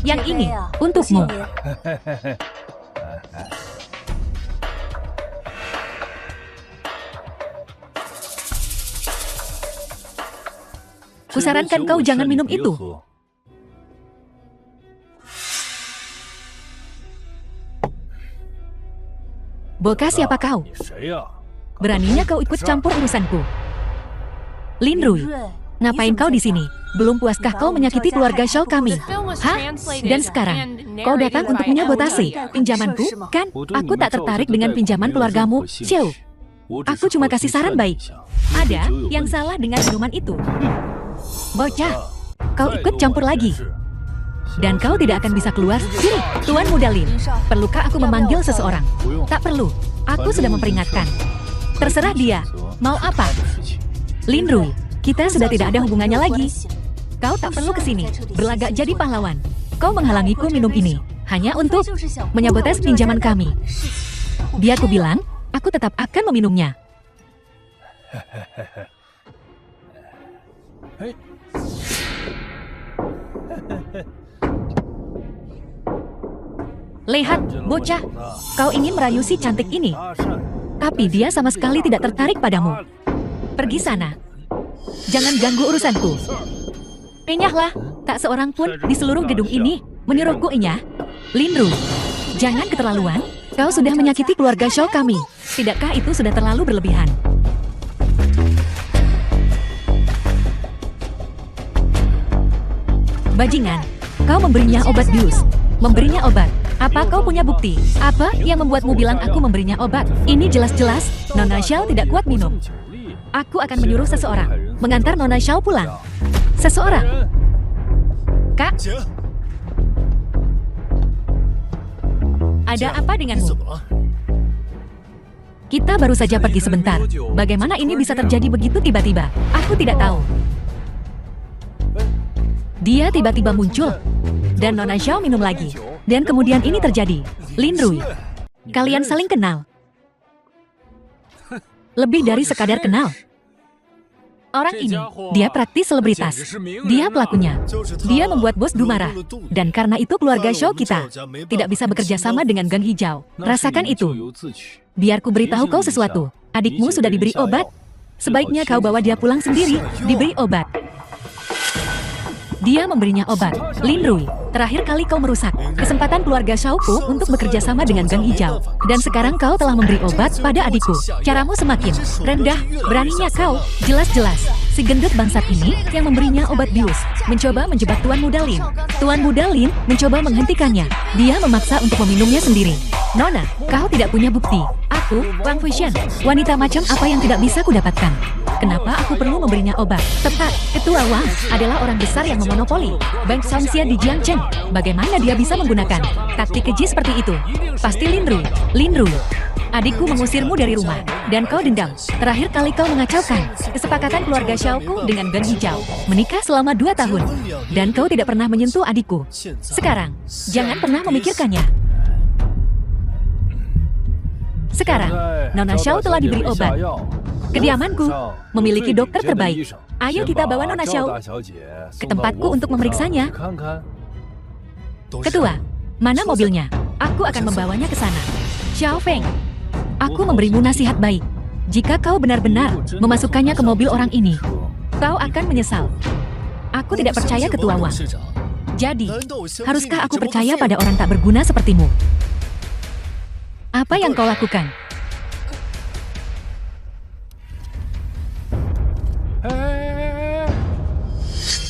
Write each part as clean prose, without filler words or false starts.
Yang ini, untukmu. Kusarankan kau jangan minum itu. Boka siapa kau? Beraninya kau ikut campur urusanku? Lin Rui, ngapain kau di sini? Belum puaskah kau menyakiti keluarga Xiao kami? Hah? Dan sekarang, kau datang untuk menyabotase pinjamanku? Kan, aku tak tertarik dengan pinjaman keluargamu, Xiao. Aku cuma kasih saran baik. Ada yang salah dengan minuman itu. Bocah, kau ikut campur lagi. Dan kau tidak akan bisa keluar. Sini, Tuan Muda Lin. Perlukah aku memanggil seseorang? Tak perlu. Aku sudah memperingatkan. Terserah dia. Mau apa? Lin Rui, kita sudah tidak ada hubungannya lagi. Kau tak perlu kesini, berlagak jadi pahlawan. Kau menghalangiku minum ini, hanya untuk menyabotas pinjaman kami. Biar ku bilang, aku tetap akan meminumnya. Lihat, bocah, kau ingin merayu si cantik ini. Tapi dia sama sekali tidak tertarik padamu. Pergi sana. Jangan ganggu urusanku. Enyahlah, tak seorang pun di seluruh gedung ini menyuruhku enyah. Lin Rui, jangan keterlaluan. Kau sudah menyakiti keluarga Xiao kami. Tidakkah itu sudah terlalu berlebihan? Bajingan, kau memberinya obat bius. Memberinya obat. Apa kau punya bukti? Apa yang membuatmu bilang aku memberinya obat? Ini jelas-jelas Nona Xiao tidak kuat minum. Aku akan menyuruh seseorang mengantar Nona Xiao pulang. Seseorang? Kak? Ada apa denganmu? Kita baru saja pergi sebentar. Bagaimana ini bisa terjadi begitu tiba-tiba? Aku tidak tahu. Dia tiba-tiba muncul. Dan Nona Xiao minum lagi. Dan kemudian ini terjadi. Lin Rui, kalian saling kenal. Lebih dari sekadar kenal. Orang ini, dia praktis selebritas. Dia pelakunya. Dia membuat Bos Du marah. Dan karena itu keluarga Xiao kita tidak bisa bekerja sama dengan Gang Hijau. Rasakan itu. Biar ku beritahu kau sesuatu. Adikmu sudah diberi obat. Sebaiknya kau bawa dia pulang sendiri, diberi obat. Dia memberinya obat. Lin Rui, terakhir kali kau merusak kesempatan keluarga Xiaoku untuk bekerja sama dengan Gang Hijau. Dan sekarang kau telah memberi obat pada adikku. Caramu semakin rendah. Beraninya kau. Jelas-jelas, si gendut bangsat ini yang memberinya obat bius mencoba menjebak Tuan Muda Lin. Tuan Muda Lin mencoba menghentikannya. Dia memaksa untuk meminumnya sendiri. Nona, kau tidak punya bukti. Aku, Wang Fuxian, wanita macam apa yang tidak bisa kudapatkan? Kenapa aku perlu memberinya obat? Tepat, Ketua Wang adalah orang besar yang memonopoli Bank Songxia di Jiangcheng. Bagaimana dia bisa menggunakan taktik keji seperti itu? Pasti Lin Rui. Lin Rui, adikku mengusirmu dari rumah, dan kau dendam. Terakhir kali kau mengacaukan kesepakatan keluarga Xiaoku dengan Gang Hijau. Menikah selama 2 tahun, dan kau tidak pernah menyentuh adikku. Sekarang, jangan pernah memikirkannya. Sekarang, Nona Xiao telah diberi obat. Kediamanku memiliki dokter terbaik. Ayo kita bawa Nona Xiao ke tempatku untuk memeriksanya. Ketua, mana mobilnya? Aku akan membawanya ke sana. Xiao Feng, aku memberimu nasihat baik. Jika kau benar-benar memasukkannya ke mobil orang ini, kau akan menyesal. Aku tidak percaya Ketua Wang. Jadi, haruskah aku percaya pada orang tak berguna sepertimu? Apa yang kau lakukan?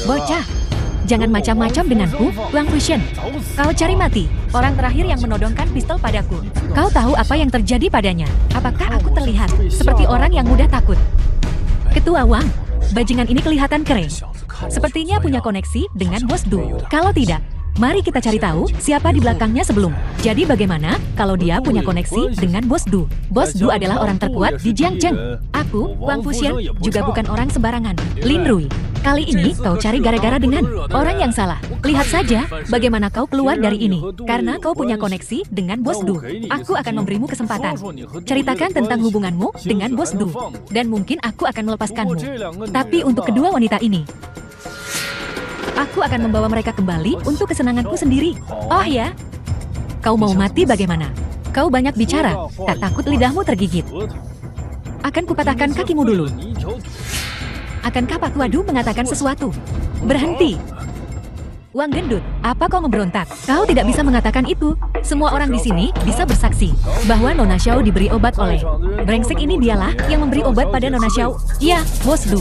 Bocah, jangan macam-macam denganku, Wang Fuxian. Kau cari mati, orang terakhir yang menodongkan pistol padaku. Kau tahu apa yang terjadi padanya? Apakah aku terlihat seperti orang yang mudah takut? Ketua Wang, bajingan ini kelihatan keren. Sepertinya punya koneksi dengan Bos Du. Kalau tidak, mari kita cari tahu siapa di belakangnya sebelum. Jadi bagaimana kalau dia punya koneksi dengan Bos Du? Bos Du adalah orang terkuat di Jiangcheng. Aku, Wang Fuxian, juga bukan orang sembarangan. Lin Rui, kali ini kau cari gara-gara dengan orang yang salah. Lihat saja bagaimana kau keluar dari ini. Karena kau punya koneksi dengan Bos Du. Aku akan memberimu kesempatan. Ceritakan tentang hubunganmu dengan Bos Du. Dan mungkin aku akan melepaskanmu. Tapi untuk kedua wanita ini, Aku akan membawa mereka kembali untuk kesenanganku sendiri. Oh ya? Kau mau mati bagaimana? Kau banyak bicara, tak takut lidahmu tergigit. Akan kupatahkan kakimu dulu. Akankah Pak Wadu mengatakan sesuatu? Berhenti. Wang Gendut, apa kau memberontak? Kau tidak bisa mengatakan itu. Semua orang di sini bisa bersaksi bahwa Nona Xiao diberi obat oleh brengsek ini. Dialah yang memberi obat pada Nona Xiao. Ya, Bos Du,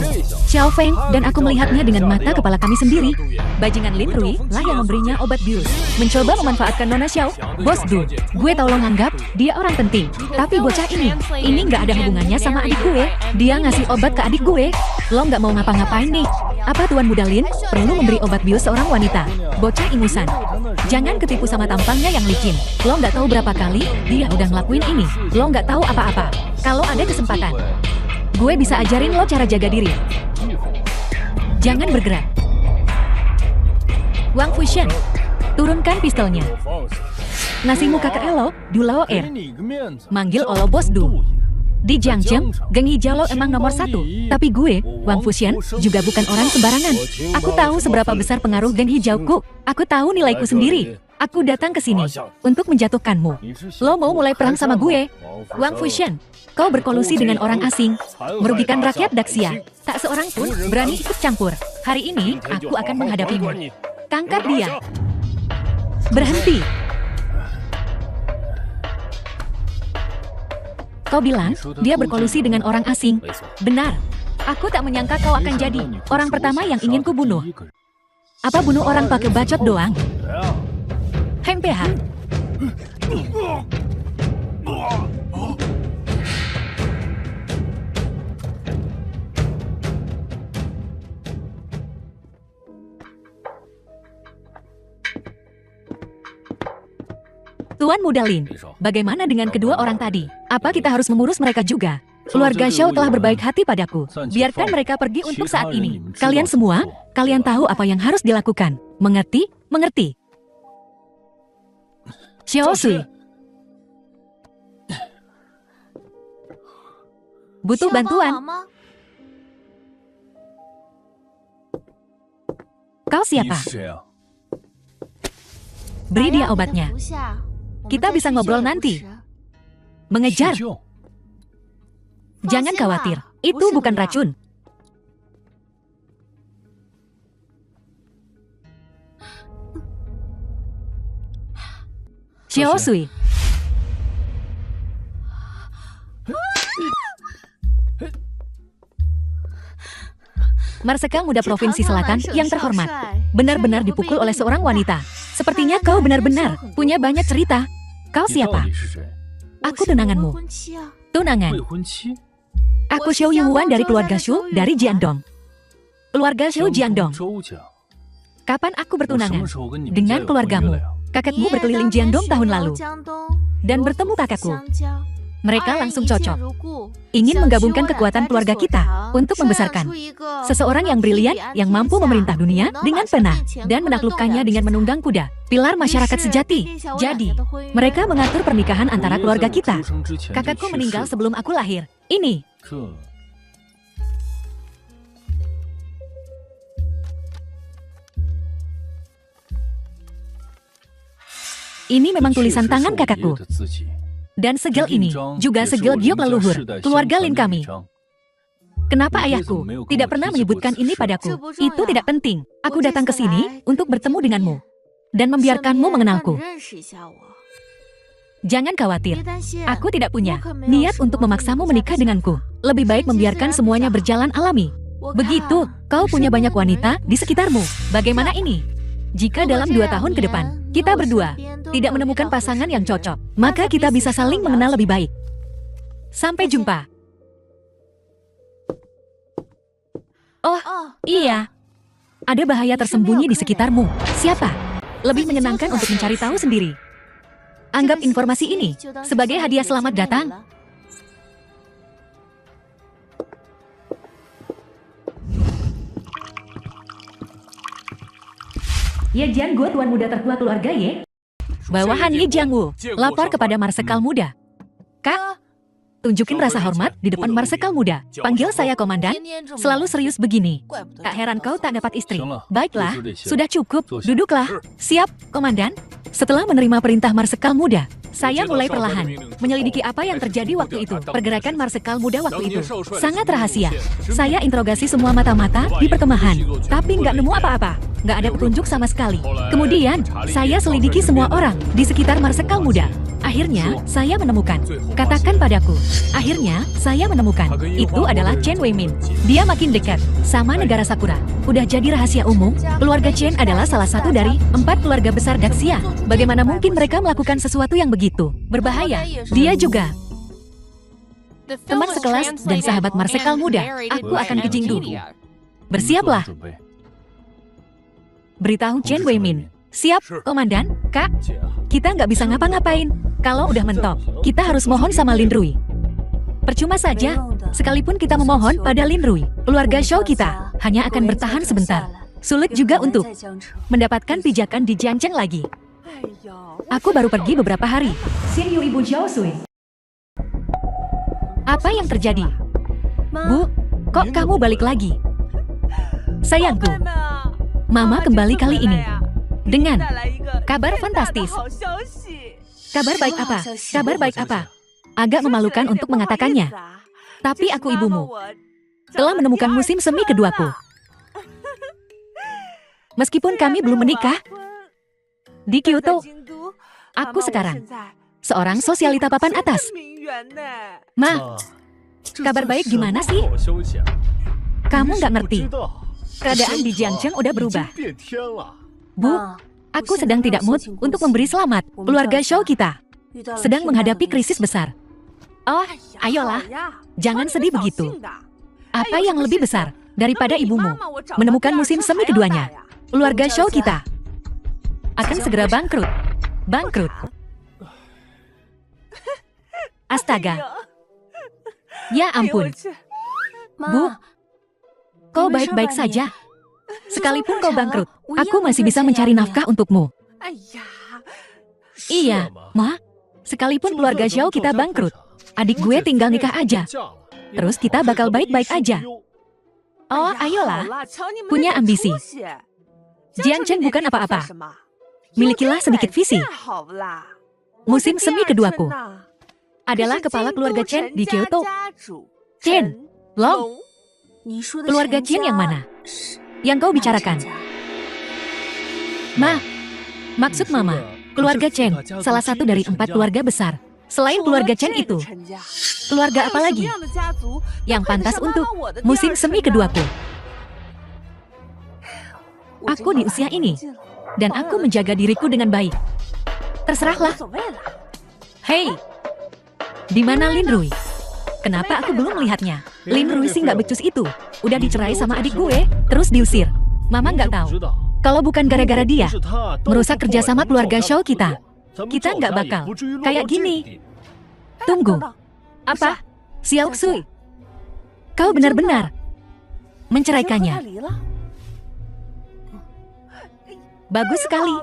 Xiao Feng, dan aku melihatnya dengan mata kepala kami sendiri. Bajingan Lin Rui lah yang memberinya obat bius. Mencoba memanfaatkan Nona Xiao. Bos Du, gue tahu lo nganggap dia orang penting. Tapi bocah ini nggak ada hubungannya sama adik gue. Dia ngasih obat ke adik gue. Lo nggak mau ngapa-ngapain nih. Apa Tuan Muda Lin perlu memberi obat bius seorang wanita? Bocah ingusan. Jangan ketipu sama tampangnya yang licin. Lo nggak tahu berapa kali dia udah ngelakuin ini. Lo nggak tahu apa-apa. Kalau ada kesempatan, gue bisa ajarin lo cara jaga diri. Jangan bergerak. Wang Fuxian, turunkan pistolnya. Ngasih muka ke Elo, Dulao Er. Manggil Olo Bos Du. Di Jiangzheng, geng hijau lo emang nomor 1. Tapi gue, Wang Fuxian, juga bukan orang sembarangan. Aku tahu seberapa besar pengaruh geng hijauku. Aku tahu nilaiku sendiri. Aku datang ke sini untuk menjatuhkanmu. Lo mau mulai perang sama gue? Wang Fuxian, kau berkolusi dengan orang asing, merugikan rakyat Daxia. Tak seorang pun berani ikut campur. Hari ini, aku akan menghadapimu. Tangkap dia. Berhenti. Kau bilang, dia berkolusi dengan orang asing. Benar. Aku tak menyangka kau akan jadi orang pertama yang ingin kubunuh. Apa bunuh orang pakai bacot doang? Heng PH. Tuan Muda Lin, bagaimana dengan kedua orang tadi? Apa kita harus mengurus mereka juga? Keluarga Xiao telah berbaik hati padaku. Biarkan mereka pergi untuk saat ini. Kalian semua, kalian tahu apa yang harus dilakukan. Mengerti? Mengerti. Xiao Sui. Butuh bantuan? Kau siapa? Beri dia obatnya. Kita bisa ngobrol nanti. Mengejar. Jangan khawatir, itu bukan racun. Xiao Sui. Marsekal Muda Provinsi Selatan yang terhormat, benar-benar dipukul oleh seorang wanita. Sepertinya kau benar-benar punya banyak cerita. Kau siapa? Aku tunanganmu. Tunangan. Aku Xiao Yunguan dari keluarga Shu dari Jiandong. Keluarga Shu Jiandong. Kapan aku bertunangan? Dengan keluargamu. Kakekmu berkeliling Jiandong tahun lalu. Dan bertemu kakekku. Mereka langsung cocok. Ingin menggabungkan kekuatan keluarga kita untuk membesarkan seseorang yang brilian yang mampu memerintah dunia dengan pena dan menaklukkannya dengan menunggang kuda. Pilar masyarakat sejati. Jadi, mereka mengatur pernikahan antara keluarga kita. Kakakku meninggal sebelum aku lahir. Ini. Ini memang tulisan tangan kakakku. Dan segel ini juga segel giok leluhur keluarga Lin kami. Kenapa ayahku tidak pernah menyebutkan ini padaku? Itu tidak penting. Aku datang ke sini untuk bertemu denganmu dan membiarkanmu mengenalku. Jangan khawatir, aku tidak punya niat untuk memaksamu menikah denganku. Lebih baik membiarkan semuanya berjalan alami. Begitu, kau punya banyak wanita di sekitarmu. Bagaimana ini? Jika dalam 2 tahun ke depan, kita berdua tidak menemukan pasangan yang cocok, maka kita bisa saling mengenal lebih baik. Sampai jumpa. Oh, iya. Ada bahaya tersembunyi di sekitarmu. Siapa? Lebih menyenangkan untuk mencari tahu sendiri. Anggap informasi ini sebagai hadiah selamat datang. Ye Jianggu, tuan muda tertua keluarga Ye. Bawahan Ye Jiangwu lapor kepada Marsekal Muda. Kak, Tunjukin rasa hormat di depan marsekal muda. Panggil saya komandan. Selalu serius begini. Tak heran kau tak dapat istri. Baiklah, sudah cukup. Duduklah. Siap, komandan. Setelah menerima perintah marsekal muda, saya mulai perlahan menyelidiki apa yang terjadi waktu itu. Pergerakan marsekal muda waktu itu sangat rahasia. Saya interogasi semua mata-mata di perkemahan, tapi nggak nemu apa-apa. Nggak ada petunjuk sama sekali. Kemudian, saya selidiki semua orang di sekitar marsekal muda. Akhirnya, saya menemukan. Katakan padaku. Akhirnya, saya menemukan. Itu adalah Chen Weimin. Dia makin dekat sama negara Sakura. Udah jadi rahasia umum, keluarga Chen adalah salah satu dari 4 keluarga besar Daxia. Bagaimana mungkin mereka melakukan sesuatu yang begitu berbahaya? Dia juga teman sekelas dan sahabat marsekal muda. Aku akan ke Jingdu. Bersiaplah. Beritahu Chen Weimin. Siap, komandan. Kak, kita nggak bisa ngapa-ngapain. Kalau udah mentok, kita harus mohon sama Lin Rui. Percuma saja, sekalipun kita memohon pada Lin Rui, keluarga Shou kita hanya akan bertahan sebentar. Sulit juga untuk mendapatkan pijakan di Jiangcheng lagi. Aku baru pergi beberapa hari. Xin Yu Ibu Zhao Sui. Apa yang terjadi? Bu, kok kamu balik lagi? Sayangku, Mama kembali kali ini dengan kabar fantastis. Kabar baik apa? Kabar baik apa? Agak memalukan untuk mengatakannya. Tapi aku ibumu telah menemukan musim semi keduaku. Meskipun kami belum menikah, di Kyoto, aku sekarang seorang sosialita papan atas. Ma, kabar baik gimana sih? Kamu nggak ngerti. Keadaan di Jiangcheng udah berubah. Bu, aku sedang tidak mood untuk memberi selamat. Keluarga Shou kita sedang menghadapi krisis besar. Oh, ayolah. Jangan sedih begitu. Apa yang lebih besar daripada ibumu menemukan musim semi keduanya? Keluarga Shou kita akan segera bangkrut. Bangkrut. Astaga. Ya ampun. Bu, kau baik-baik saja. Sekalipun kau bangkrut, aku masih bisa mencari nafkah untukmu. Iya, Ma. Sekalipun keluarga Xiao kita bangkrut, adik gue tinggal nikah aja. Terus kita bakal baik-baik aja. Oh, ayolah. Punya ambisi. Jiangcheng bukan apa-apa. Milikilah sedikit visi. Musim semi keduaku adalah kepala keluarga Chen di Kyoto. Chen, Long. Keluarga Chen yang mana? Yang kau bicarakan? Ma, maksud Mama, keluarga Chen, salah satu dari 4 keluarga besar. Selain keluarga Chen itu, keluarga apa lagi yang pantas untuk musim semi keduaku? Aku di usia ini, dan aku menjaga diriku dengan baik. Terserahlah. Hei, di mana Lin Rui? Kenapa aku belum melihatnya? Lin Rui sih nggak becus itu. Udah dicerai sama adik gue, terus diusir. Mama nggak tahu. Kalau bukan gara-gara dia merusak kerjasama keluarga Shou kita nggak bakal kayak gini. Tunggu. Apa? Xiao Xui, kau benar-benar menceraikannya? Bagus sekali.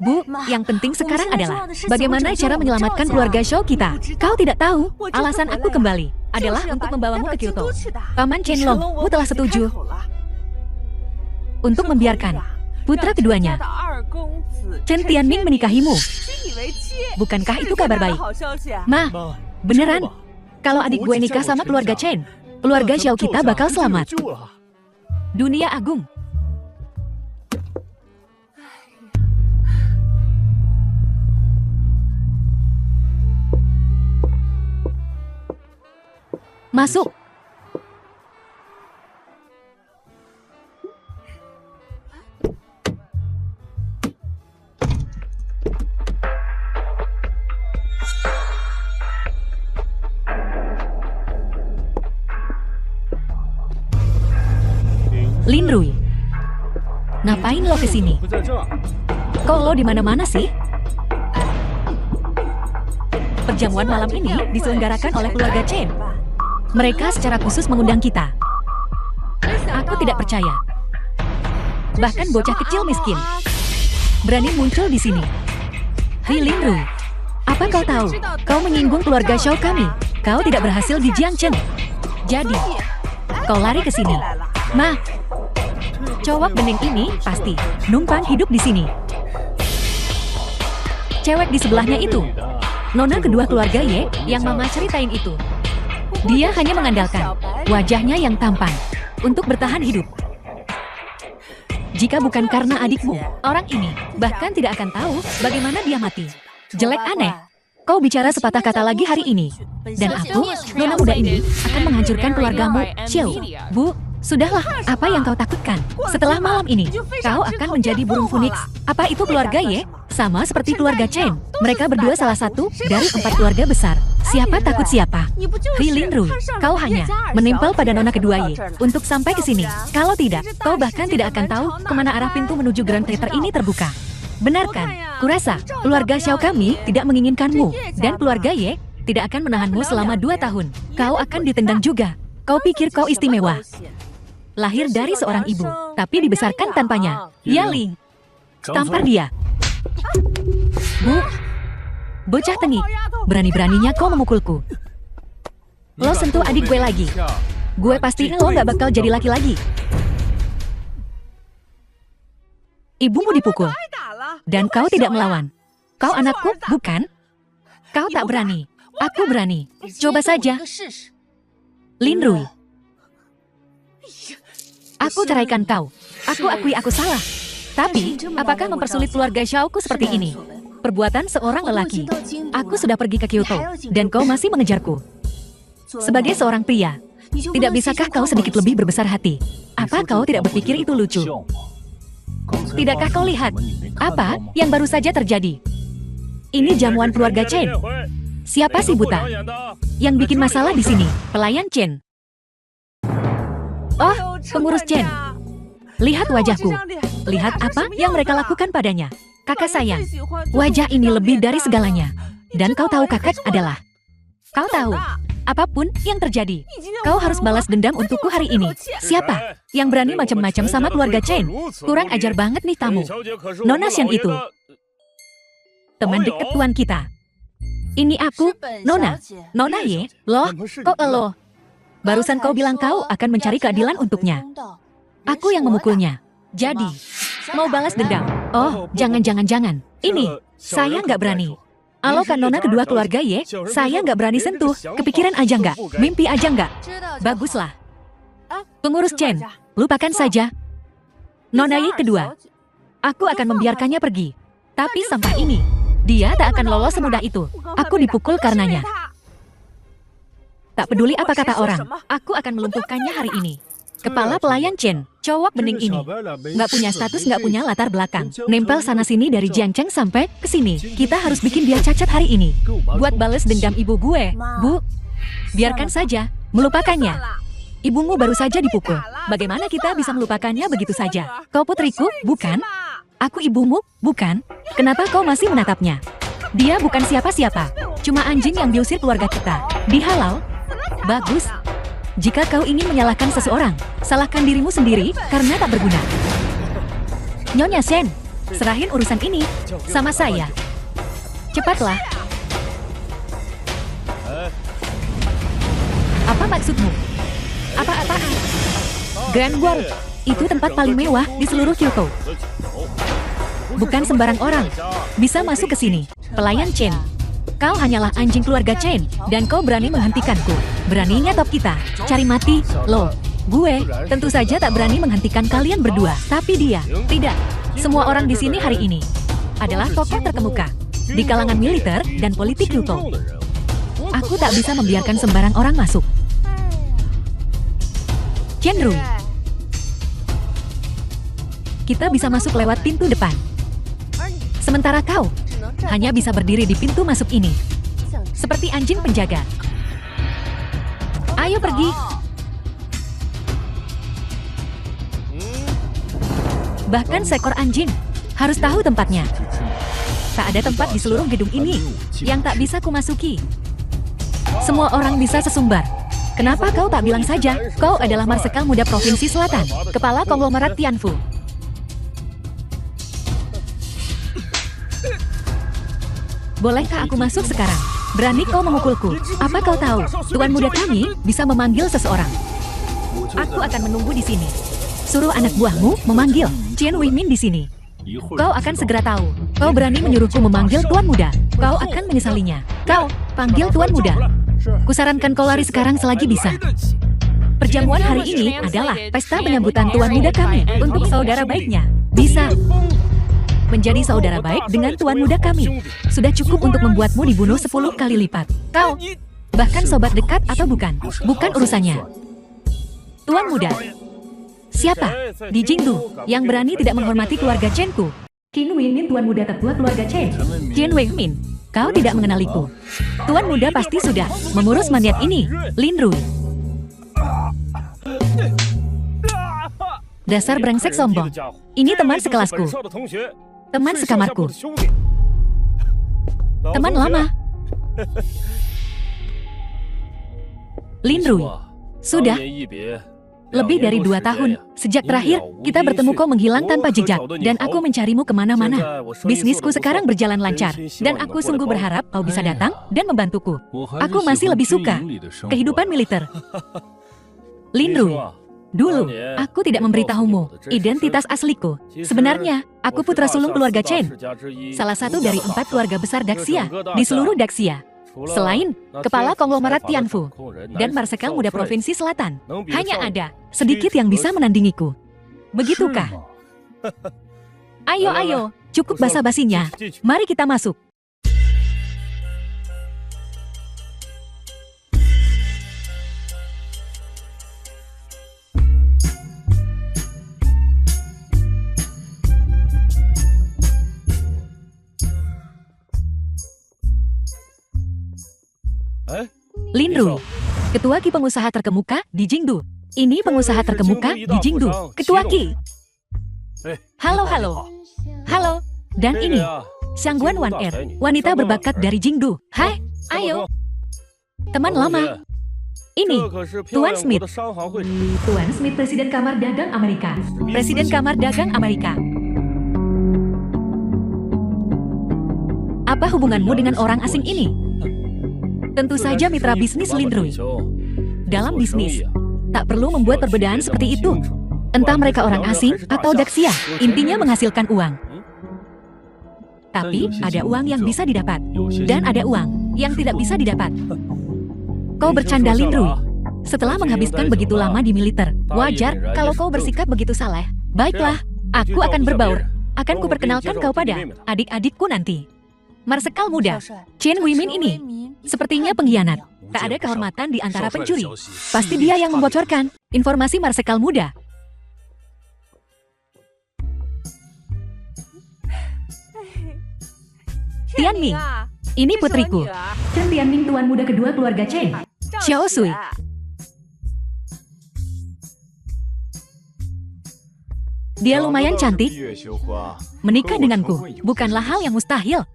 Bu, yang penting sekarang adalah bagaimana cara menyelamatkan keluarga Shou kita. Kau tidak tahu, alasan aku kembali adalah untuk membawamu ke Kyoto. Paman Chenlong telah setuju untuk membiarkan putra keduanya, Chen Tianming, menikahimu. Bukankah itu kabar baik? Ma, beneran? Kalau adik gue nikah sama keluarga Chen, keluarga Xiao kita bakal selamat. Dunia agung. Masuk. Lin Rui, ngapain lo kesini? Kok lo di mana-mana sih? Perjamuan malam ini diselenggarakan oleh keluarga Chen. Mereka secara khusus mengundang kita. Aku tidak percaya. Bahkan bocah kecil miskin berani muncul di sini. Hei Lin Rui, Apa kau tahu? Kau menyinggung keluarga Xiao kami. Kau tidak berhasil di Jiangchen. Jadi, kau lari ke sini. Ma, cowok bening ini pasti numpang hidup di sini. Cewek di sebelahnya itu, nona kedua keluarga Ye yang mama ceritain itu. Dia hanya mengandalkan wajahnya yang tampan untuk bertahan hidup. Jika bukan karena adikmu, orang ini bahkan tidak akan tahu bagaimana dia mati. Jelek aneh. Kau bicara sepatah kata lagi hari ini. Dan aku, nona muda ini, akan menghancurkan keluargamu, Xiao. Bu, sudahlah, apa yang kau takutkan? Setelah malam ini, kau akan menjadi burung phoenix. Apa itu keluarga Ye? Sama seperti keluarga Chen. Mereka berdua salah satu dari 4 keluarga besar. Siapa takut siapa? Hi Linrui, kau hanya menempel pada nona kedua Ye untuk sampai ke sini. Kalau tidak, kau bahkan tidak akan tahu kemana arah pintu menuju Grand Theater ini terbuka. Benarkan? Kurasa, keluarga Xiao kami tidak menginginkanmu, dan keluarga Ye tidak akan menahanmu selama 2 tahun. Kau akan ditendang juga. Kau pikir kau istimewa. Lahir dari seorang ibu, tapi dibesarkan tanpanya. Yaling, tampar dia. Bu, bocah tengik, berani-beraninya kau memukulku. Lo sentuh adik gue lagi. Gue pastiin lo gak bakal jadi laki lagi. Ibumu dipukul. Dan kau tidak melawan. Kau anakku, bukan? Kau tak berani. Aku berani. Coba saja. Linrui. Aku ceraikan kau. Aku akui aku salah. Tapi, apakah mempersulit keluarga Xiaoku seperti ini? Perbuatan seorang lelaki. Aku sudah pergi ke Kyoto, dan kau masih mengejarku. Sebagai seorang pria, tidak bisakah kau sedikit lebih berbesar hati? Apa kau tidak berpikir itu lucu? Tidakkah kau lihat apa yang baru saja terjadi? Ini jamuan keluarga Chen. Siapa si buta yang bikin masalah di sini? Pelayan Chen. Oh, pengurus Chen. Lihat wajahku. Lihat apa yang mereka lakukan padanya. Kakak sayang, wajah ini lebih dari segalanya. Dan kau tahu kakak adalah. Kau tahu, apapun yang terjadi, kau harus balas dendam untukku hari ini. Siapa yang berani macam-macam sama keluarga Chen? Kurang ajar banget nih tamu. Nona Xian itu teman dekat tuan kita. Ini aku, Nona. Nona Ye, loh, kok lo? Barusan kau bilang kau akan mencari keadilan untuknya. Aku yang memukulnya. Jadi, mau balas dendam? Oh, jangan. Ini, saya nggak berani. Alo kan nona kedua keluarga Ye, saya nggak berani sentuh. Kepikiran aja nggak? Mimpi aja nggak? Baguslah. Pengurus Chen, lupakan saja. Nona Ye kedua, aku akan membiarkannya pergi. Tapi sampah ini, dia tak akan lolos semudah itu. Aku dipukul karenanya. Tak peduli apa kata orang, aku akan melumpuhkannya hari ini. Kepala pelayan Chen, cowok bening ini. Nggak punya status, nggak punya latar belakang. Nempel sana-sini dari Jiangcheng sampai ke sini. Kita harus bikin dia cacat hari ini. Buat bales dendam ibu gue. Bu, biarkan saja, melupakannya. Ibumu baru saja dipukul. Bagaimana kita bisa melupakannya begitu saja? Kau putriku, bukan? Aku ibumu, bukan? Kenapa kau masih menatapnya? Dia bukan siapa-siapa. Cuma anjing yang diusir keluarga kita. Dihalau? Bagus. Jika kau ingin menyalahkan seseorang, salahkan dirimu sendiri karena tak berguna. Nyonya Shen, serahin urusan ini sama saya. Cepatlah. Apa maksudmu? Apa-apaan? Grand World, itu tempat paling mewah di seluruh Kyoto. Bukan sembarang orang bisa masuk ke sini. Pelayan Chen, kau hanyalah anjing keluarga Chen, dan kau berani menghentikanku. Beraninya top kita, cari mati, lo. Gue, tentu saja tak berani menghentikan kalian berdua. Tapi dia, tidak. Semua orang di sini hari ini adalah tokoh terkemuka di kalangan militer dan politik Kyoto. Aku tak bisa membiarkan sembarang orang masuk. Chenrui, kita bisa masuk lewat pintu depan. Sementara kau hanya bisa berdiri di pintu masuk ini, seperti anjing penjaga. Ayo pergi. Bahkan seekor anjing harus tahu tempatnya. Tak ada tempat di seluruh gedung ini yang tak bisa kumasuki. Semua orang bisa sesumbar. Kenapa kau tak bilang saja, kau adalah marsekal muda Provinsi Selatan, kepala konglomerat Tianfu. Bolehkah aku masuk sekarang? Berani kau memukulku? Apa kau tahu? Tuan muda kami bisa memanggil seseorang. Aku akan menunggu di sini. Suruh anak buahmu memanggil Chen Weimin di sini. Kau akan segera tahu. Kau berani menyuruhku memanggil tuan muda. Kau akan menyesalinya. Kau, panggil tuan muda. Kusarankan kau lari sekarang selagi bisa. Perjamuan hari ini adalah pesta penyambutan tuan muda kami untuk saudara baiknya. Bisa menjadi saudara baik dengan tuan muda kami. Sudah cukup untuk membuatmu dibunuh 10 kali lipat. Kau, bahkan sobat dekat atau bukan? Bukan urusannya. Tuan muda. Siapa? Di Jingdu, yang berani tidak menghormati keluarga Chen-ku. Qin Weimin, tuan muda tertua keluarga Chen. Chen Weimin, kau tidak mengenaliku. Tuan muda pasti sudah mengurus maniat ini, Lin Rui. Dasar brengsek sombong. Ini teman sekelasku. Teman sekamarku. Teman lama. Lin Rui. Sudah. Lebih dari 2 tahun. Sejak terakhir, kita bertemu kau menghilang tanpa jejak. Dan aku mencarimu kemana-mana. Bisnisku sekarang berjalan lancar. Dan aku sungguh berharap kau bisa datang dan membantuku. Aku masih lebih suka kehidupan militer. Lin Rui. Dulu, aku tidak memberitahumu identitas asliku. Sebenarnya, aku putra sulung keluarga Chen. Salah satu dari 4 keluarga besar Daxia di seluruh Daxia. Selain kepala konglomerat Tianfu dan marsekal muda Provinsi Selatan, hanya ada sedikit yang bisa menandingiku. Begitukah? Ayo, cukup basa-basinya. Mari kita masuk. Lin Rui, Ketua Ki pengusaha terkemuka di Jingdu. Ini pengusaha terkemuka di Jingdu. Ketua Ki. Halo. Halo. Dan ini, Xiangguan Wan Er, wanita berbakat dari Jingdu. Hai, ayo. Teman lama. Ini, Tuan Smith. Tuan Smith, Presiden Kamar Dagang Amerika. Presiden Kamar Dagang Amerika. Apa hubunganmu dengan orang asing ini? Tentu saja mitra bisnis Lin Rui. Dalam bisnis, tak perlu membuat perbedaan seperti itu. Entah mereka orang asing atau Daxia, intinya menghasilkan uang. Tapi ada uang yang bisa didapat, dan ada uang yang tidak bisa didapat. Kau bercanda, Lin Rui. Setelah menghabiskan begitu lama di militer, wajar kalau kau bersikap begitu salah. Baiklah, aku akan berbaur. Akan kuperkenalkan kau pada adik-adikku nanti. Marsekal muda, Chen Weimin ini sepertinya pengkhianat. Tak ada kehormatan di antara pencuri. Pasti dia yang membocorkan informasi marsekal muda. Tianming, ini putriku. Chen Tianming, tuan muda kedua keluarga Chen. Xiao Sui. Dia lumayan cantik. Menikah denganku bukanlah hal yang mustahil.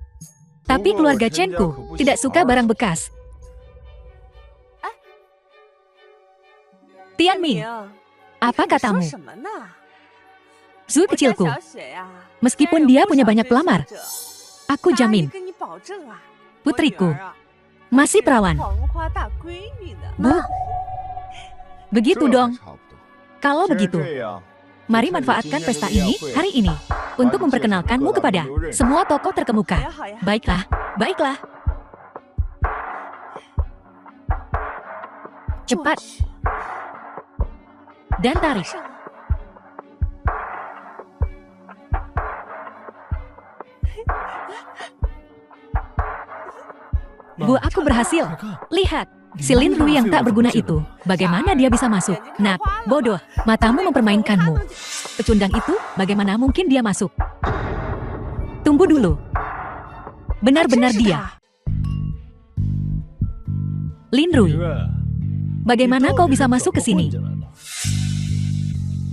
Tapi keluarga Chen-ku tidak suka barang bekas. Tianming, apa katamu? Zhu kecilku, meskipun dia punya banyak pelamar, aku jamin, putriku masih perawan. Bu, begitu dong. Kalau begitu, mari manfaatkan pesta ini hari ini untuk memperkenalkanmu kepada semua tokoh terkemuka. Baiklah. Cepat. Dan tarik. Bu, aku berhasil. Lihat, si Lin Rui yang tak berguna itu. Bagaimana dia bisa masuk? Nak, bodoh, matamu mempermainkanmu. Pecundang itu, bagaimana mungkin dia masuk? Tunggu dulu. Benar-benar dia. Lin Rui, bagaimana kau bisa masuk ke sini?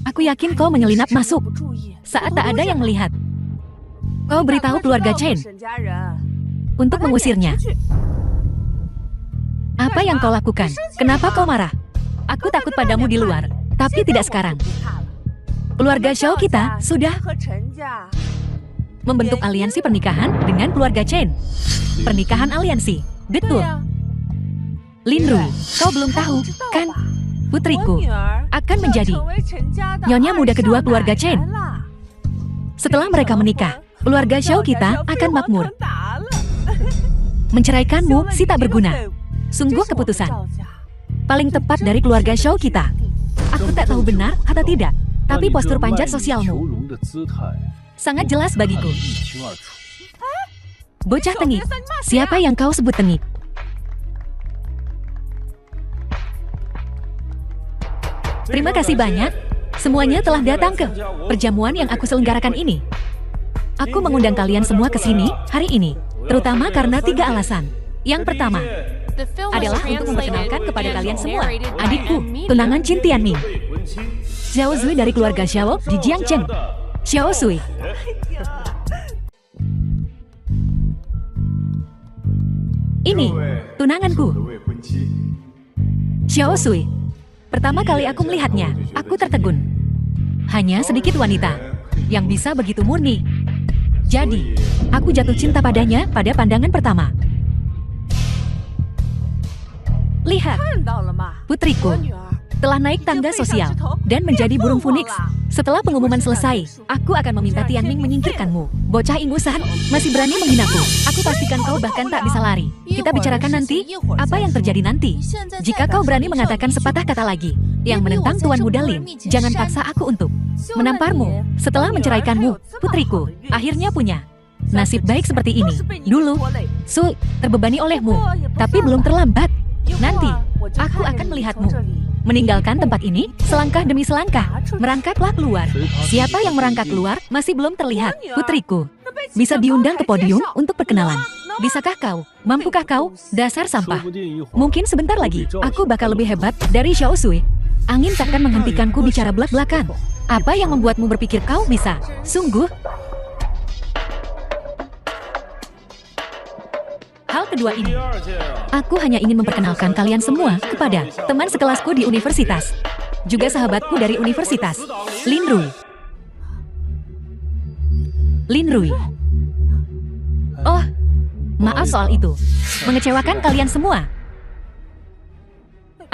Aku yakin kau menyelinap masuk saat tak ada yang melihat. Kau beritahu keluarga Chen untuk mengusirnya. Apa yang kau lakukan? Kenapa kau marah? Aku takut padamu di luar, tapi tidak sekarang. Keluarga Xiao kita sudah membentuk aliansi pernikahan dengan keluarga Chen. Pernikahan aliansi, betul. Lin Rui, kau belum tahu, kan? Putriku akan menjadi nyonya muda kedua keluarga Chen. Setelah mereka menikah, keluarga Xiao kita akan makmur. Menceraikanmu si tak berguna. Sungguh keputusan paling tepat dari keluarga Xiao kita. Aku tak tahu benar atau tidak, tapi postur panjat sosialmu sangat jelas bagiku. Bocah tengik, siapa yang kau sebut tengik? Terima kasih banyak. Semuanya telah datang ke perjamuan yang aku selenggarakan ini. Aku mengundang kalian semua ke sini hari ini, terutama karena 3 alasan. Yang pertama adalah untuk memperkenalkan kepada kalian semua adikku, tunangan Qin Tianming, Xiao Zui dari keluarga Xiao di Jiangcheng. Xiao Zui. Ini tunanganku, Xiao Zui. Pertama kali aku melihatnya, aku tertegun. Hanya sedikit wanita yang bisa begitu murni. Jadi, aku jatuh cinta padanya pada pandangan pertama. Lihat, putriku telah naik tangga sosial dan menjadi burung Phoenix. Setelah pengumuman selesai, aku akan meminta Tianming menyingkirkanmu. Bocah ingusan, masih berani menghinaku. Aku pastikan kau bahkan tak bisa lari. Kita bicarakan nanti, apa yang terjadi nanti. Jika kau berani mengatakan sepatah kata lagi yang menentang Tuan Muda Lin, jangan paksa aku untuk menamparmu. Setelah menceraikanmu, putriku akhirnya punya nasib baik seperti ini. Dulu, Su terbebani olehmu, tapi belum terlambat. Nanti, aku akan melihatmu meninggalkan tempat ini selangkah demi selangkah. Merangkaklah keluar. Siapa yang merangkak keluar masih belum terlihat. Putriku bisa diundang ke podium untuk perkenalan. Bisakah kau? Mampukah kau? Dasar sampah. Mungkin sebentar lagi aku bakal lebih hebat dari Xiao Zui. Angin takkan menghentikanku bicara belak-belakan. Apa yang membuatmu berpikir kau bisa? Sungguh. Hal kedua ini, aku hanya ingin memperkenalkan kalian semua kepada teman sekelasku di universitas, juga sahabatku dari universitas, Lin Rui. Lin Rui. Oh, maaf soal itu. Mengecewakan kalian semua.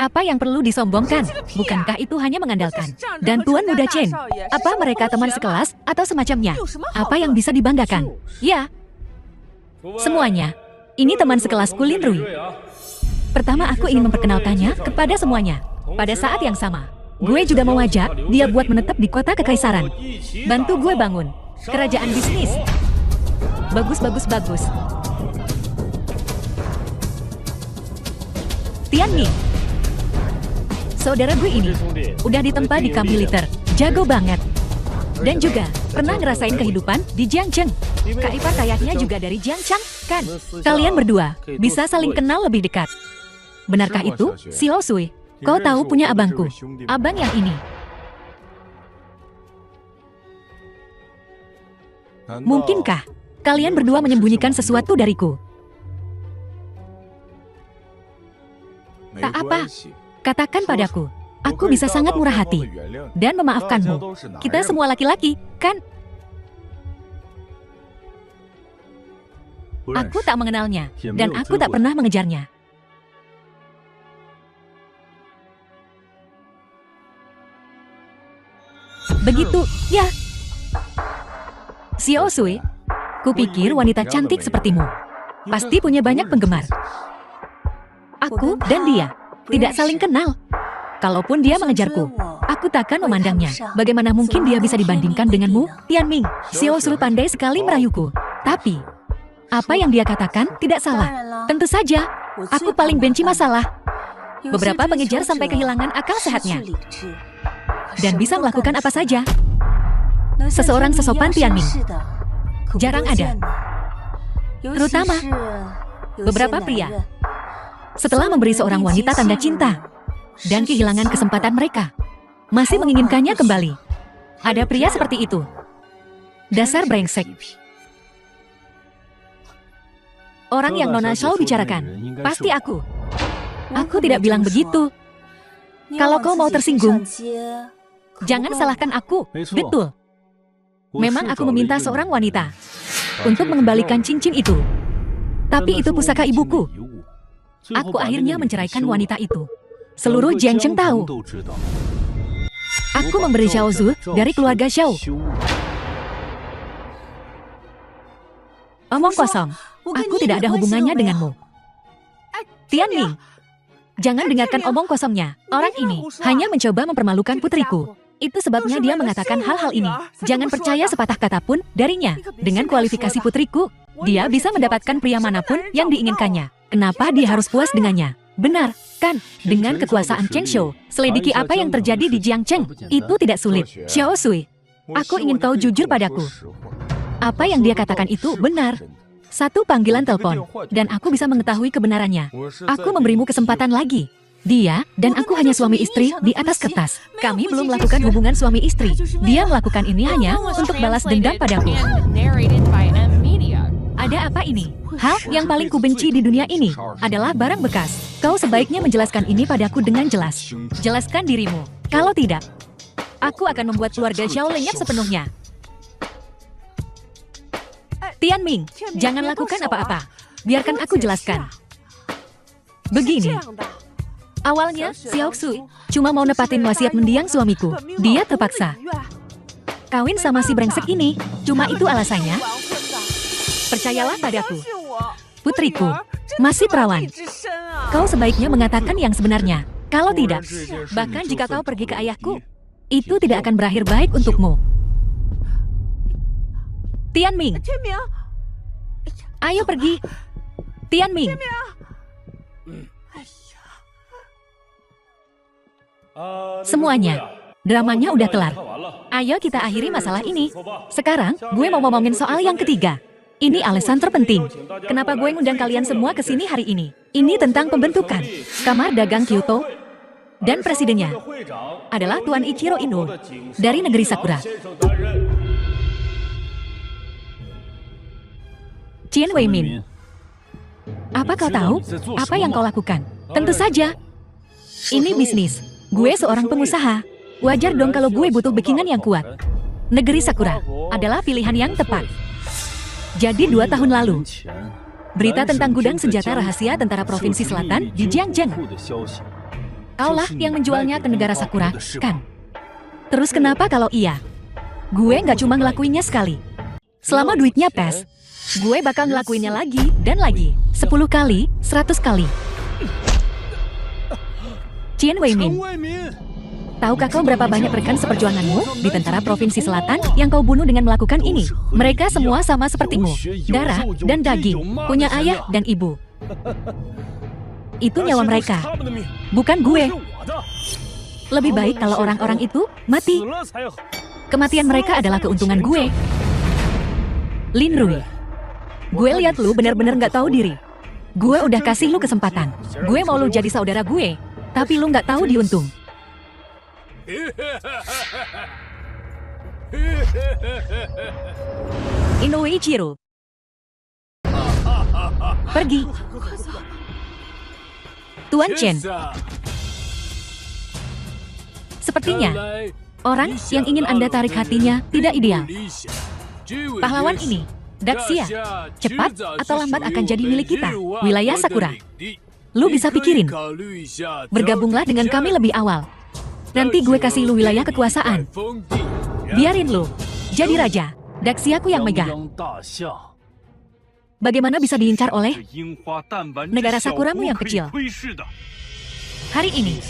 Apa yang perlu disombongkan? Bukankah itu hanya mengandalkan dan Tuan Muda Chen? Apa mereka teman sekelas atau semacamnya? Apa yang bisa dibanggakan? Ya, semuanya. Ini teman sekelasku Lin Rui. Pertama aku ingin memperkenalkannya kepada semuanya. Pada saat yang sama, gue juga mau ajak dia buat menetap di kota kekaisaran. Bantu gue bangun kerajaan bisnis. Bagus, bagus, bagus. Tianming, saudara gue ini udah ditempa di kamp militer, jago banget. Dan juga pernah ngerasain kehidupan di Jiangcheng. Kak Ipar kayaknya juga dari Jiangcheng, kan? Kalian berdua bisa saling kenal lebih dekat. Benarkah itu, Xiao Zui? Kau tahu punya abangku, abang yang ini. Mungkinkah kalian berdua menyembunyikan sesuatu dariku? Tak apa, katakan padaku. Aku bisa sangat murah hati dan memaafkanmu. Kita semua laki-laki, kan? Aku tak mengenalnya, dan aku tak pernah mengejarnya. Begitu, ya. Xiao Zui, kupikir wanita cantik sepertimu pasti punya banyak penggemar. Aku dan dia tidak saling kenal. Kalaupun dia mengejarku, aku takkan memandangnya. Bagaimana mungkin dia bisa dibandingkan denganmu, Tianming? Xiao Zui pandai sekali merayuku. Tapi, apa yang dia katakan tidak salah. Tentu saja, aku paling benci masalah. Beberapa pengejar sampai kehilangan akal sehatnya. Dan bisa melakukan apa saja. Seseorang sesopan Tianming jarang ada. Terutama, beberapa pria. Setelah memberi seorang wanita tanda cinta, dan kehilangan kesempatan mereka, masih menginginkannya kembali. Ada pria seperti itu. Dasar brengsek. Orang yang Nona Xiao bicarakan, pasti aku. Aku tidak bilang begitu. Kalau kau mau tersinggung, jangan salahkan aku. Betul. Memang aku meminta seorang wanita untuk mengembalikan cincin itu. Tapi itu pusaka ibuku. Aku akhirnya menceraikan wanita itu. Seluruh Jiangcheng tahu. Aku memberi Xiao Zhu dari keluarga Xiao. Omong kosong. Aku tidak ada hubungannya denganmu. Tianming, jangan dengarkan omong kosongnya. Orang ini hanya mencoba mempermalukan putriku. Itu sebabnya dia mengatakan hal-hal ini. Jangan percaya sepatah kata pun darinya. Dengan kualifikasi putriku, dia bisa mendapatkan pria manapun yang diinginkannya. Kenapa dia harus puas dengannya? Benar, kan? Dengan kekuasaan Cheng Shou, selidiki apa yang terjadi di Jiangcheng. Itu tidak sulit. Xiao Sui, aku ingin kau jujur padaku. Apa yang dia katakan itu benar. Satu panggilan telepon, dan aku bisa mengetahui kebenarannya. Aku memberimu kesempatan lagi. Dia dan aku hanya suami istri di atas kertas. Kami belum melakukan hubungan suami istri. Dia melakukan ini hanya untuk balas dendam padaku. Ada apa ini? Hal yang paling kubenci di dunia ini adalah barang bekas. Kau sebaiknya menjelaskan ini padaku dengan jelas. Jelaskan dirimu. Kalau tidak, aku akan membuat keluarga Xiao lenyap sepenuhnya. Tianming, jangan lakukan apa-apa. Biarkan aku jelaskan. Begini. Awalnya, Xiao Sui cuma mau nepatin wasiat mendiang suamiku. Dia terpaksa kawin sama si brengsek ini. Cuma itu alasannya. Percayalah padaku. Putriku, masih perawan. Kau sebaiknya mengatakan yang sebenarnya. Kalau tidak, bahkan jika kau pergi ke ayahku, itu tidak akan berakhir baik untukmu. Tianming, ayo pergi. Tianming. Semuanya, dramanya udah kelar. Ayo kita akhiri masalah ini. Sekarang, gue mau ngomongin soal yang ketiga. Ini alasan terpenting. Kenapa gue ngundang kalian semua ke sini hari ini? Ini tentang pembentukan Kamar Dagang Kyoto. Dan presidennya adalah Tuan Ichiro Ino dari negeri Sakura. Qian Weimin, apa kau tahu apa yang kau lakukan? Tentu saja. Ini bisnis. Gue seorang pengusaha. Wajar dong kalau gue butuh backingan yang kuat. Negeri Sakura adalah pilihan yang tepat. Jadi 2 tahun lalu, berita tentang gudang senjata rahasia tentara Provinsi Selatan di Jiangcheng. Kaulah yang menjualnya ke negara Sakura, kan? Terus kenapa kalau iya? Gue nggak cuma ngelakuinnya sekali. Selama duitnya pas, gue bakal ngelakuinnya lagi dan lagi. 10 kali, 100 kali. Qian Weimin, tahukah kau berapa banyak rekan seperjuanganmu di tentara Provinsi Selatan yang kau bunuh dengan melakukan ini? Mereka semua sama sepertimu. Darah dan daging, punya ayah dan ibu. Itu nyawa mereka, bukan gue. Lebih baik kalau orang-orang itu mati. Kematian mereka adalah keuntungan gue. Lin Rui, gue lihat lu benar-benar nggak tahu diri. Gue udah kasih lu kesempatan. Gue mau lu jadi saudara gue, tapi lu nggak tahu diuntung. Inoue Ichiro, pergi. Tuan Chen, sepertinya orang yang ingin Anda tarik hatinya tidak ideal. Pahlawan ini, Daxia, cepat atau lambat akan jadi milik kita, wilayah Sakura. Lu bisa pikirin, bergabunglah dengan kami lebih awal. Nanti gue kasih lu wilayah kekuasaan. Biarin lu jadi raja, Daxiaku yang megang. Bagaimana bisa diincar oleh negara Sakuramu yang kecil? Hari ini,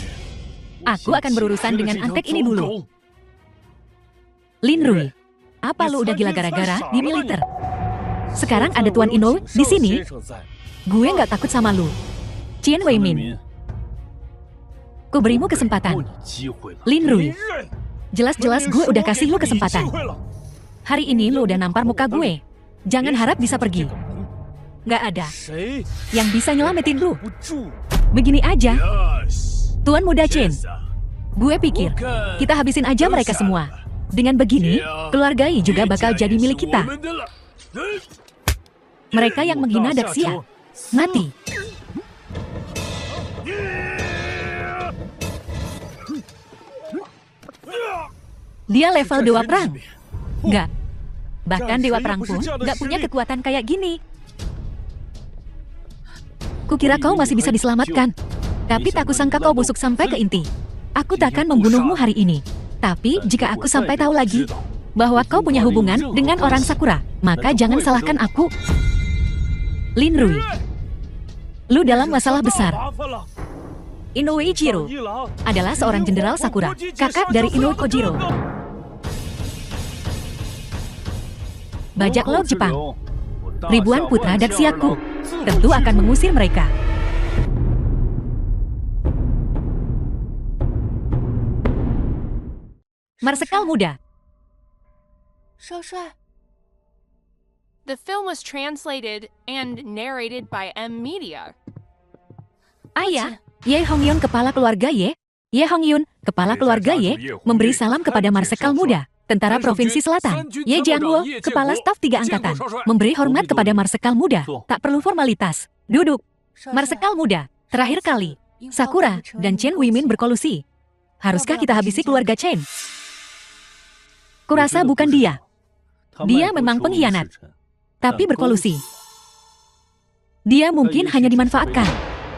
aku akan berurusan dengan antek ini dulu. Lin Rui, apa lu udah gila gara-gara di militer? Sekarang ada Tuan Ino di sini. Gue nggak takut sama lu. Qian Weimin, ku berimu kesempatan. Lin Rui, jelas-jelas gue udah kasih lu kesempatan. Hari ini lu udah nampar muka gue. Jangan harap bisa pergi. Nggak ada yang bisa nyelamatin lu. Begini aja, Tuan Muda Chen. Gue pikir kita habisin aja mereka semua. Dengan begini, keluarga Yi juga bakal jadi milik kita. Mereka yang menghina Daxia, mati. Dia level 2 perang. Nggak, Bahkan Dewa Perang pun nggak punya kekuatan kayak gini. Kukira kau masih bisa diselamatkan. Tapi tak kusangka kau busuk sampai ke inti. Aku takkan membunuhmu hari ini. Tapi jika aku sampai tahu lagi bahwa kau punya hubungan dengan orang Sakura, maka jangan salahkan aku. Lin Rui, lu dalam masalah besar. Inoue Ichiro adalah seorang jenderal Sakura, kakak dari Inoue Kojiro. Bajak laut Jepang, ribuan putra Dakshiaku tentu akan mengusir mereka. Marsekal muda. The film was translated and narrated by M Media. Ayah, Ye Hongyun kepala keluarga Ye. Ye Hongyun, kepala keluarga Ye, memberi salam kepada Marsekal muda, tentara Provinsi Selatan. Ye Jiangwo, kepala staf 3 angkatan, memberi hormat kepada Marsekal muda. Tak perlu formalitas. Duduk. Marsekal muda, terakhir kali, Sakura dan Chen Huimin berkolusi. Haruskah kita habisi keluarga Chen? Kurasa bukan dia. Dia memang pengkhianat, tapi berkolusi. Dia mungkin hanya dimanfaatkan.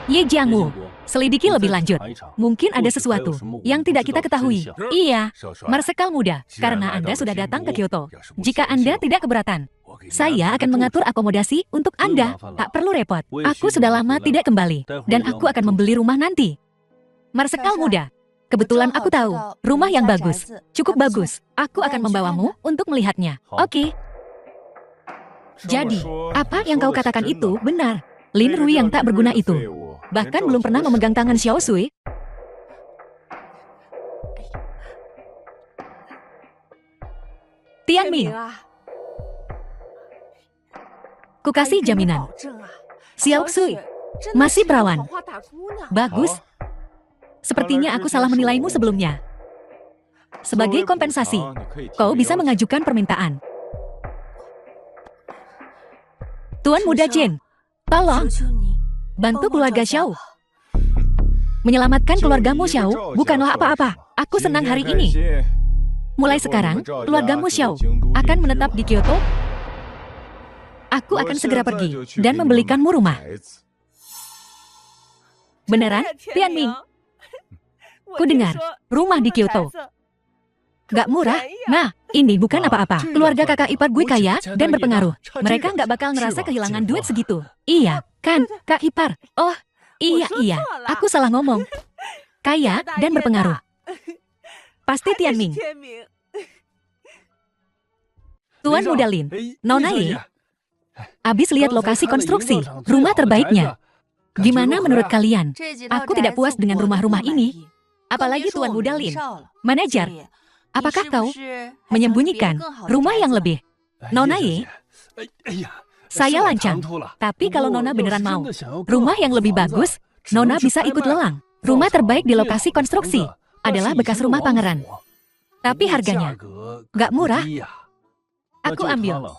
Ye Jiangwo, selidiki lebih lanjut. Mungkin ada sesuatu yang tidak kita ketahui. Iya, Marsekal muda, karena Anda sudah datang ke Kyoto. Jika Anda tidak keberatan, saya akan mengatur akomodasi untuk Anda. Tak perlu repot. Aku sudah lama tidak kembali, dan aku akan membeli rumah nanti. Marsekal muda, kebetulan aku tahu rumah yang bagus, cukup bagus. Aku akan membawamu untuk melihatnya. Oke. Jadi, apa yang kau katakan itu benar. Lin Rui yang tak berguna itu bahkan belum pernah memegang tangan Xiao Sui. Tianming, ku kasih jaminan. Xiao Sui masih perawan. Bagus. Sepertinya aku salah menilaimu sebelumnya. Sebagai kompensasi, kau bisa mengajukan permintaan. Tuan muda Chen, tolong bantu keluarga Xiao. Menyelamatkan keluargamu Xiao bukanlah apa-apa. Aku senang hari ini. Mulai sekarang, keluargamu Xiao akan menetap di Kyoto. Aku akan segera pergi dan membelikanmu rumah. Beneran, Tianming? Ku dengar, rumah di Kyoto gak murah. Nah, ini bukan apa-apa. Keluarga kakak ipar gue kaya dan berpengaruh. Mereka gak bakal ngerasa kehilangan duit segitu. Iya, kan, kak ipar? Oh, iya, aku salah ngomong. Kaya dan berpengaruh. Pasti Tianming. Tuan muda Lin, Nona Ye, abis lihat lokasi konstruksi rumah terbaiknya. Gimana menurut kalian? Aku tidak puas dengan rumah-rumah ini. Apalagi Tuan muda Lin, manajer. Apakah kau menyembunyikan rumah yang lebih? Nona Ye, saya lancang. Tapi kalau Nona beneran mau rumah yang lebih bagus, Nona bisa ikut lelang. Rumah terbaik di lokasi konstruksi adalah bekas rumah pangeran. Tapi harganya gak murah. Aku ambil.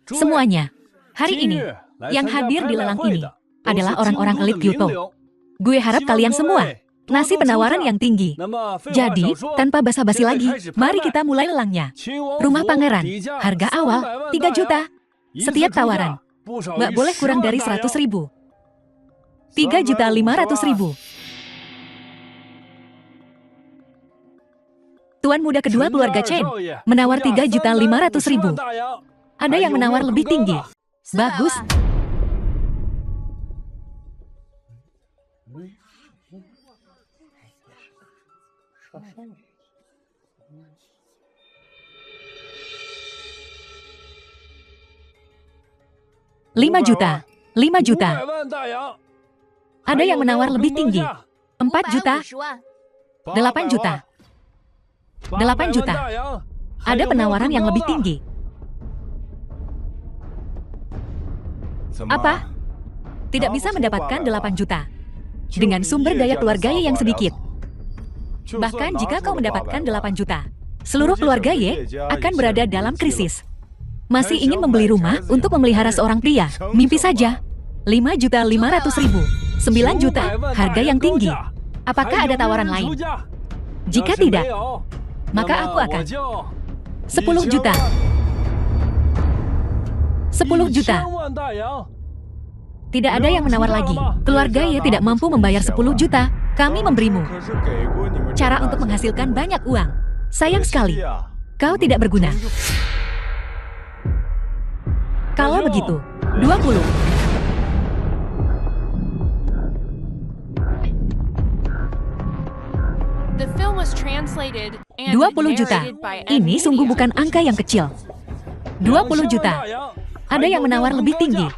Semuanya, hari ini, yang hadir di lelang ini adalah orang-orang elit Kyoto. Gue harap kalian semua ngasih penawaran yang tinggi. Jadi, tanpa basa-basi lagi, mari kita mulai lelangnya. Rumah pangeran, harga awal 3 juta. Setiap tawaran, nggak boleh kurang dari 100.000. 3.500.000. Tuan muda kedua keluarga Chen menawar 3.500.000. Ada yang menawar lebih tinggi. Bagus. Lima juta. 5 juta. Ada yang menawar lebih tinggi. 4 juta. 8 juta. 8 juta. Ada penawaran yang lebih tinggi. Apa? Tidak bisa mendapatkan 8 juta. Dengan sumber daya keluarga Ye yang sedikit. Bahkan jika kau mendapatkan 8 juta, seluruh keluarga Ye akan berada dalam krisis. Masih ingin membeli rumah untuk memelihara seorang pria? Mimpi saja. 5.500.000. 9 juta, harga yang tinggi. Apakah ada tawaran lain? Jika tidak, maka aku akan 10 juta. 10 juta. Tidak ada yang menawar lagi. Keluarga Ye tidak mampu membayar 10 juta. Kami memberimu cara untuk menghasilkan banyak uang. Sayang sekali, kau tidak berguna. Kalau begitu, 20. The film was translated and 20 juta. narrated by Ini sungguh bukan angka yang kecil. 20 juta. Ada yang menawar lebih tinggi.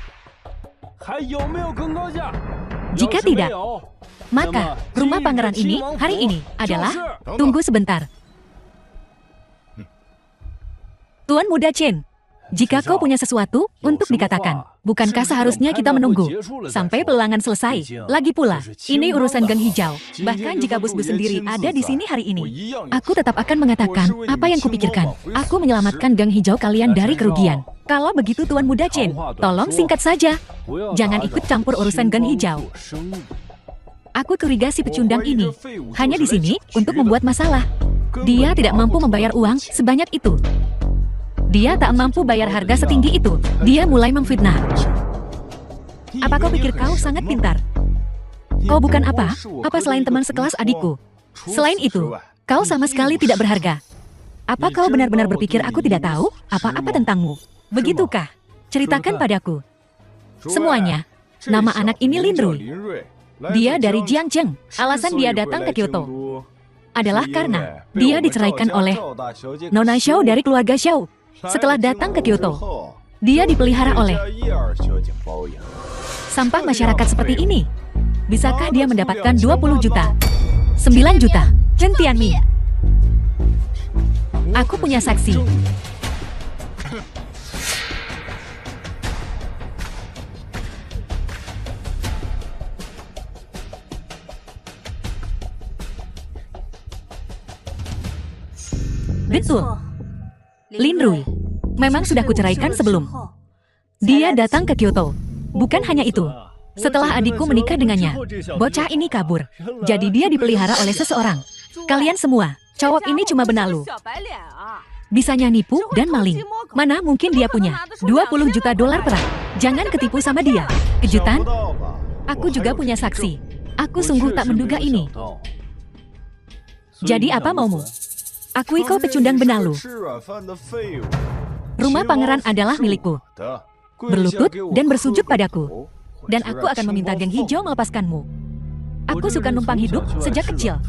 Jika tidak, maka rumah pangeran ini hari ini adalah... Tunggu sebentar. Tuan Muda Chen, jika kau punya sesuatu untuk dikatakan, bukankah seharusnya kita menunggu sampai pelelangan selesai? Lagi pula, ini urusan Gang Hijau. Bahkan jika bos-bos sendiri ada di sini hari ini, aku tetap akan mengatakan apa yang kupikirkan. Aku menyelamatkan Gang Hijau kalian dari kerugian. Kalau begitu Tuan Muda Chen, tolong singkat saja. Jangan ikut campur urusan Gang Hijau. Aku curiga si pecundang ini hanya di sini untuk membuat masalah. Dia tidak mampu membayar uang sebanyak itu. Dia tak mampu bayar harga setinggi itu. Dia mulai memfitnah. Apa kau pikir kau sangat pintar? Kau bukan apa? Apa selain teman sekelas adikku? Selain itu, kau sama sekali tidak berharga. Apa kau benar-benar berpikir aku tidak tahu apa-apa tentangmu? Begitukah? Ceritakan padaku. Semuanya. Nama anak ini Lin Rui. Dia dari Jiangzheng. Alasan dia datang ke Kyoto adalah karena dia diceraikan oleh Nona Xiao dari keluarga Xiao. Setelah datang ke Kyoto, dia dipelihara oleh sampah masyarakat seperti ini. Bisakah dia mendapatkan 20 juta? 9 juta. Chen Tianmi. Aku punya saksi. Betul. Lin Rui memang sudah kuceraikan sebelum dia datang ke Kyoto. Bukan hanya itu. Setelah adikku menikah dengannya, bocah ini kabur. Jadi dia dipelihara oleh seseorang. Kalian semua, cowok ini cuma benalu. Bisanya nipu dan maling. Mana mungkin dia punya 20 juta dolar perak. Jangan ketipu sama dia. Kejutan? Aku juga punya saksi. Aku sungguh tak menduga ini. Jadi apa maumu? Akui kau pecundang benalu. Rumah pangeran adalah milikku. Berlutut dan bersujud padaku. Dan aku akan meminta Gang Hijau melepaskanmu. Aku suka numpang hidup sejak kecil.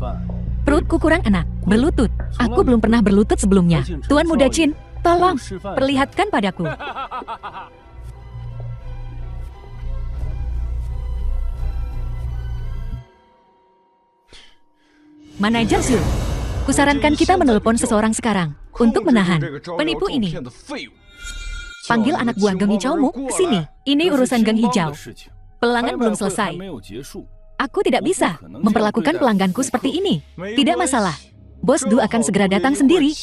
Perutku kurang enak. Berlutut. Aku belum pernah berlutut sebelumnya. Tuan Muda Chin, tolong perlihatkan padaku. Manajer Zhu, kusarankan kita menelepon seseorang sekarang untuk menahan penipu ini. Panggil anak buah Gang Hijaumu ke sini. Ini urusan Gang Hijau. Pelanggan belum selesai. Aku tidak bisa memperlakukan pelangganku seperti ini. Tidak masalah. Bos Du akan segera datang sendiri.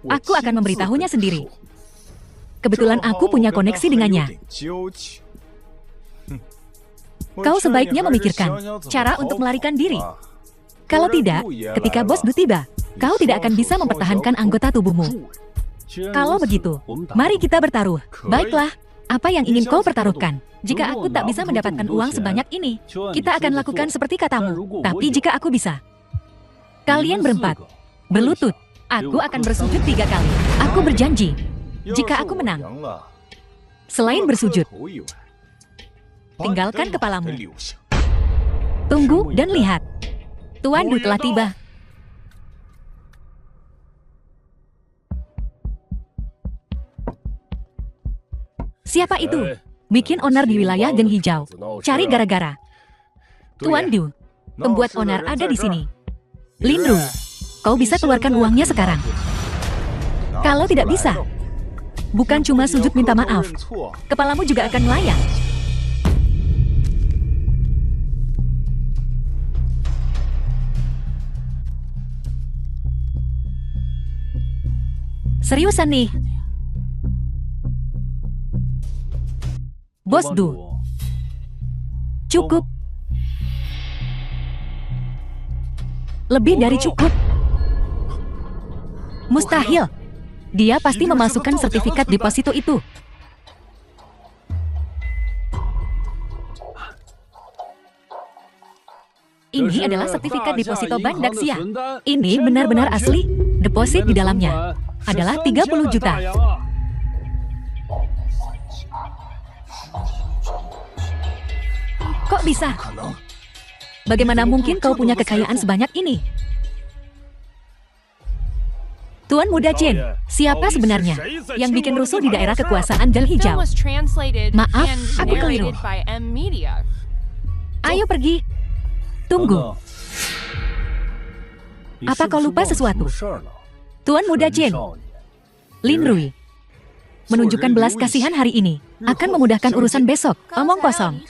Aku akan memberitahunya sendiri. Kebetulan aku punya koneksi dengannya. Kau sebaiknya memikirkan cara untuk melarikan diri. Kalau tidak, ketika Bos Du tiba, kau tidak akan bisa mempertahankan anggota tubuhmu. Kalau begitu, mari kita bertaruh. Baiklah, apa yang ingin kau pertaruhkan? Jika aku tak bisa mendapatkan uang sebanyak ini, kita akan lakukan seperti katamu. Tapi jika aku bisa, kalian berempat berlutut. Aku akan bersujud 3 kali. Aku berjanji, jika aku menang, selain bersujud, tinggalkan kepalamu. Tunggu dan lihat. Tuan Du telah tiba. Siapa itu? Bikin onar di wilayah Gang Hijau. Cari gara-gara. Tuan Du, pembuat onar ada di sini. Lin Rui, kau bisa keluarkan uangnya sekarang. Kalau tidak bisa, bukan cuma sujud minta maaf, kepalamu juga akan melayang. Seriusan nih, Bos Du. Cukup. Lebih dari cukup. Mustahil. Dia pasti memasukkan sertifikat deposito itu. Ini adalah sertifikat deposito Bank Daxia. Ini benar-benar asli. Deposit di dalamnya adalah 30 juta. Kok bisa? Bagaimana mungkin kau punya kekayaan sebanyak ini? Tuan Muda Chen, siapa sebenarnya yang bikin rusuh di daerah kekuasaan Gang The film Hijau? was translated Maaf, and aku keliru. narrated by M Media. Ayo pergi. Tunggu. Apa kau lupa sesuatu? Tuan Muda Chen, Lin Rui, menunjukkan belas kasihan hari ini akan memudahkan urusan besok. Omong kosong.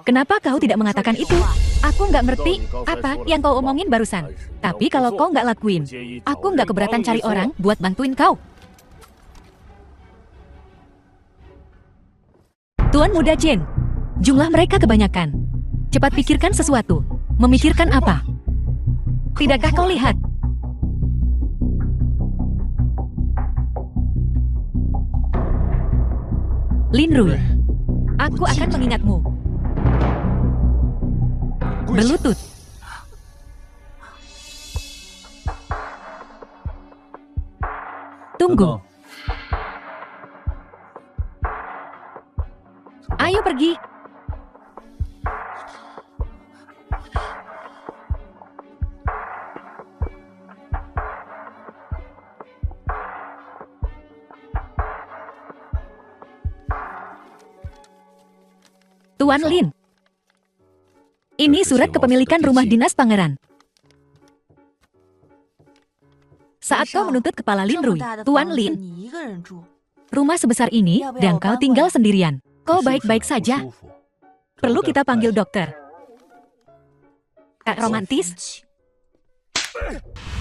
Kenapa kau tidak mengatakan itu? Aku nggak ngerti apa yang kau omongin barusan. Tapi kalau kau nggak lakuin, aku nggak keberatan cari orang buat bantuin kau. Tuan Muda Chen, jumlah mereka kebanyakan. Cepat pikirkan sesuatu. Memikirkan apa? Tidakkah kau lihat? Lin Rui, aku akan mengingatmu. Berlutut. Tunggu. Ayo pergi. Tuan Lin, ini surat kepemilikan rumah dinas pangeran. Saat kau menuntut kepala Lin Rui, Tuan Lin, rumah sebesar ini dan kau tinggal sendirian. Kau baik-baik saja. Perlu kita panggil dokter. Kak romantis?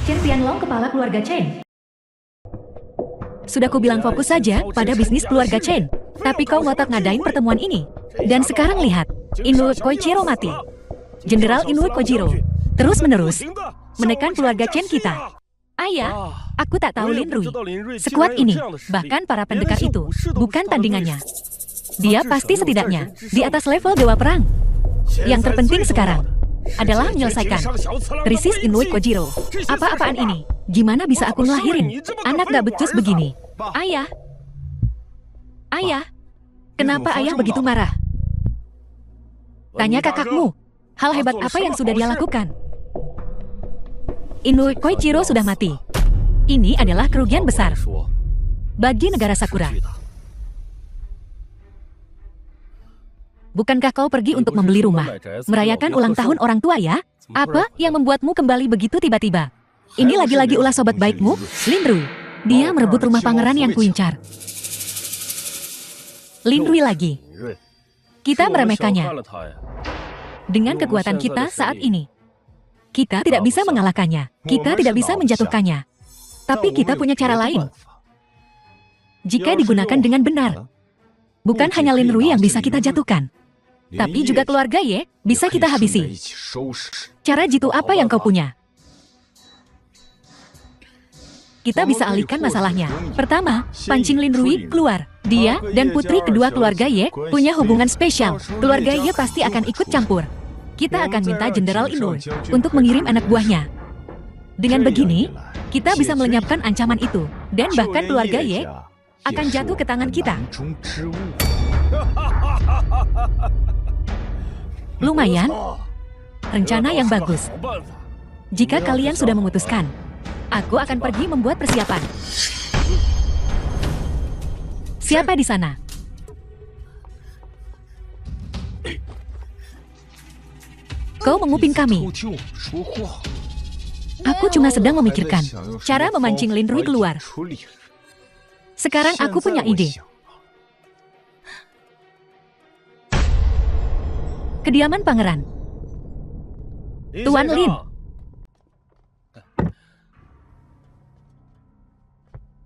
Chen Tianlong, kepala keluarga Chen. Sudah kubilang fokus saja pada bisnis keluarga Chen. Tapi kau ngotot ngadain pertemuan ini. Dan sekarang lihat, Inoue Koichiro mati. Jenderal Inoue Kojiro terus-menerus menekan keluarga Chen kita. Ayah, aku tak tahu Lin Rui sekuat ini. Bahkan para pendekar itu bukan tandingannya. Dia pasti setidaknya di atas level dewa perang. Yang terpenting sekarang adalah menyelesaikan krisis Inoue Kojiro. Apa-apaan ini? Gimana bisa aku ngelahirin anak gak becus begini? Ayah, ayah, kenapa ayah begitu marah? Tanya kakakmu, hal hebat apa yang sudah dia lakukan? Inoue Koichiro sudah mati. Ini adalah kerugian besar bagi negara Sakura. Bukankah kau pergi untuk membeli rumah, merayakan ulang tahun orang tua ya? Apa yang membuatmu kembali begitu tiba-tiba? Ini lagi-lagi ulah sobat baikmu, Lin Rui. Dia merebut rumah pangeran yang kuincar. Lin Rui lagi. Kita meremehkannya. Dengan kekuatan kita saat ini, kita tidak bisa mengalahkannya. Kita tidak bisa menjatuhkannya. Tapi kita punya cara lain. Jika digunakan dengan benar, bukan hanya Lin Rui yang bisa kita jatuhkan, tapi juga keluarga Ye bisa kita habisi. Cara jitu apa yang kau punya? Kita bisa alihkan masalahnya. Pertama, pancing Lin Rui keluar. Dia dan putri kedua keluarga Ye punya hubungan spesial. Keluarga Ye pasti akan ikut campur. Kita akan minta Jenderal Inoue untuk mengirim anak buahnya. Dengan begini, kita bisa melenyapkan ancaman itu. Dan bahkan keluarga Ye akan jatuh ke tangan kita. Lumayan. Rencana yang bagus. Jika kalian sudah memutuskan, aku akan pergi membuat persiapan. Siapa di sana? Kau menguping kami. Aku cuma sedang memikirkan cara memancing Lin Rui keluar. Sekarang aku punya ide. Kediaman pangeran. Tuan Lin.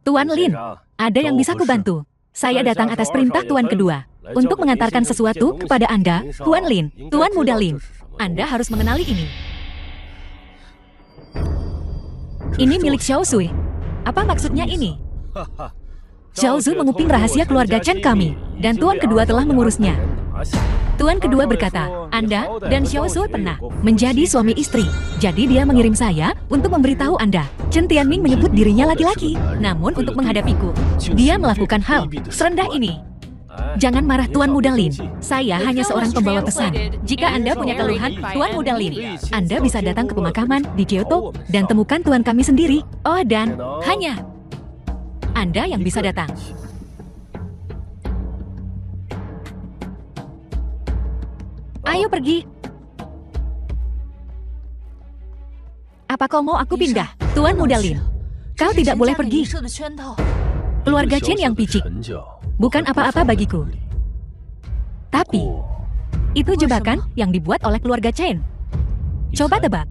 Tuan Lin, ada yang bisa kubantu. Saya datang atas perintah Tuan kedua. untuk mengantarkan sesuatu kepada Anda, Tuan Lin, Tuan Muda Lin. Anda harus mengenali ini. Ini milik Xiao Sui. Apa maksudnya ini? Xiao Zhu menguping rahasia keluarga Chen kami, dan Tuan kedua telah mengurusnya. Tuan kedua berkata, Anda dan Xiao Zhu pernah menjadi suami istri. Jadi dia mengirim saya untuk memberitahu Anda. Chen Tianming menyebut dirinya laki-laki, namun untuk menghadapiku, dia melakukan hal serendah ini. Jangan marah Tuan Muda Lin. Saya hanya seorang pembawa pesan. Jika Anda punya keluhan, Tuan Muda Lin, Anda bisa datang ke pemakaman di Kyoto dan temukan Tuan kami sendiri. Oh, dan hanya Anda yang bisa datang. Ayo pergi. Apa kau mau aku pindah? Tuan Muda Lin, kau tidak boleh pergi. Keluarga Chen yang picik bukan apa-apa bagiku. Tapi, itu jebakan yang dibuat oleh keluarga Chen. Coba tebak.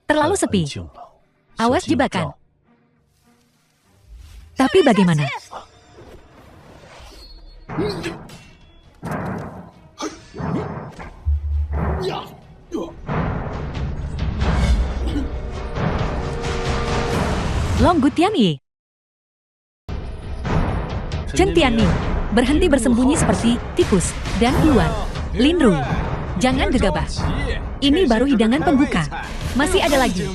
Terlalu sepi. Awas jebakan. Tapi bagaimana? Long Gu Tianyi. Chen Tianming berhenti bersembunyi seperti tikus dan keluar. Lin Rui, jangan gegabah. Ini baru hidangan pembuka. Masih ada lagi.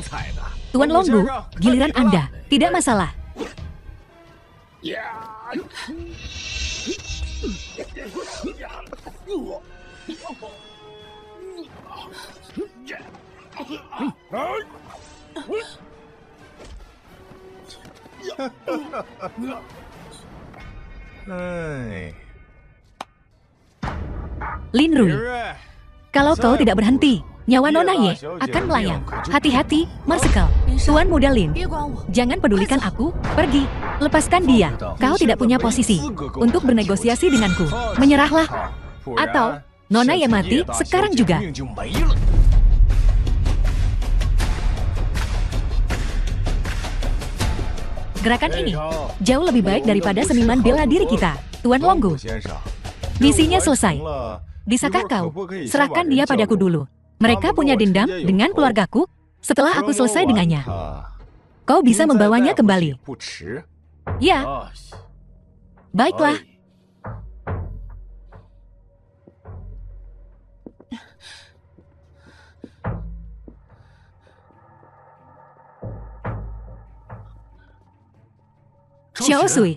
Tuan Long Gu, giliran Anda. Tidak masalah. Lin Rui, kalau kau tidak berhenti, nyawa Nona Ye akan melayang. Hati-hati, Marsekal. Tuan Muda Lin, jangan pedulikan aku, pergi. Lepaskan dia. Kau tidak punya posisi untuk bernegosiasi denganku. Menyerahlah. Atau, Nona Ye mati sekarang juga. Gerakan ini jauh lebih baik daripada seniman bela diri kita, Tuan Long Gu. Misinya selesai. Bisakah kau serahkan dia padaku dulu? Mereka punya dendam dengan keluargaku. Setelah aku selesai dengannya, kau bisa membawanya kembali. Ya. Baiklah. Xiao Sui,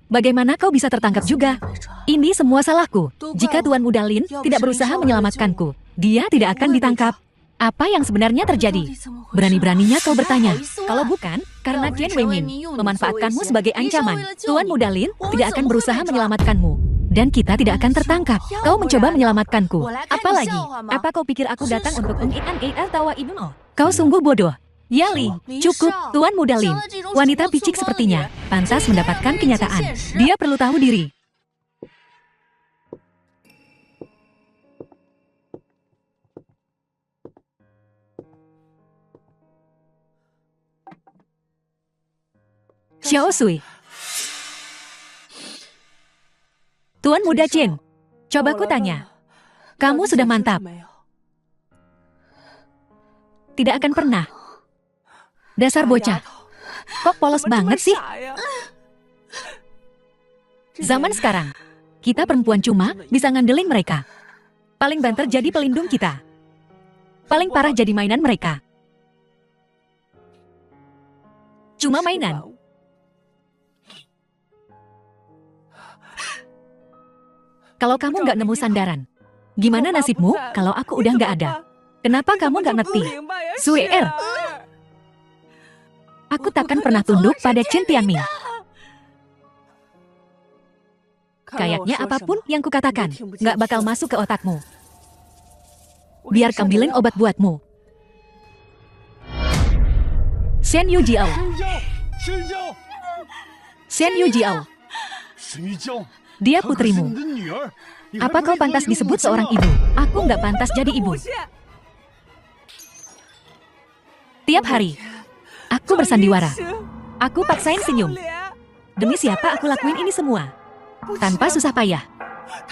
bagaimana kau bisa tertangkap juga? Ini semua salahku. Jika Tuan Muda Lin tidak berusaha menyelamatkanku, dia tidak akan ditangkap. Apa yang sebenarnya terjadi? Berani-beraninya kau bertanya. Kalau bukan, karena Tian Weimin memanfaatkanmu sebagai ancaman, Tuan Muda Lin tidak akan berusaha menyelamatkanmu. Dan kita tidak akan tertangkap. Kau mencoba menyelamatkanku. Apalagi, apa kau pikir aku datang untuk mengian tawa ibumu? Kau sungguh bodoh. Yali, cukup, Tuan Muda Lin. Wanita picik sepertinya pantas mendapatkan kenyataan. Dia perlu tahu diri. Xiao Sui. Tuan Muda Chen, coba ku tanya. Kamu sudah mantap. Tidak akan pernah. Dasar bocah. Kok polos banget sih? Zaman sekarang, kita perempuan cuma bisa ngandelin mereka. Paling banter jadi pelindung kita. Paling parah jadi mainan mereka. Cuma mainan. Kalau kamu nggak nemu sandaran, gimana nasibmu kalau aku udah nggak ada? Kenapa kamu nggak ngerti? Sui Er. Aku takkan pernah tunduk pada Chen Tianming. Kayaknya apapun yang kukatakan nggak bakal masuk ke otakmu. Biar kambilin obat buatmu. Shen Yu Jiao. Shen Yu Jiao. Dia putrimu. Apa kau pantas disebut seorang ibu? Aku nggak pantas jadi ibu. Tiap hari, aku bersandiwara. Aku paksain senyum. Demi siapa aku lakuin ini semua? tanpa susah payah.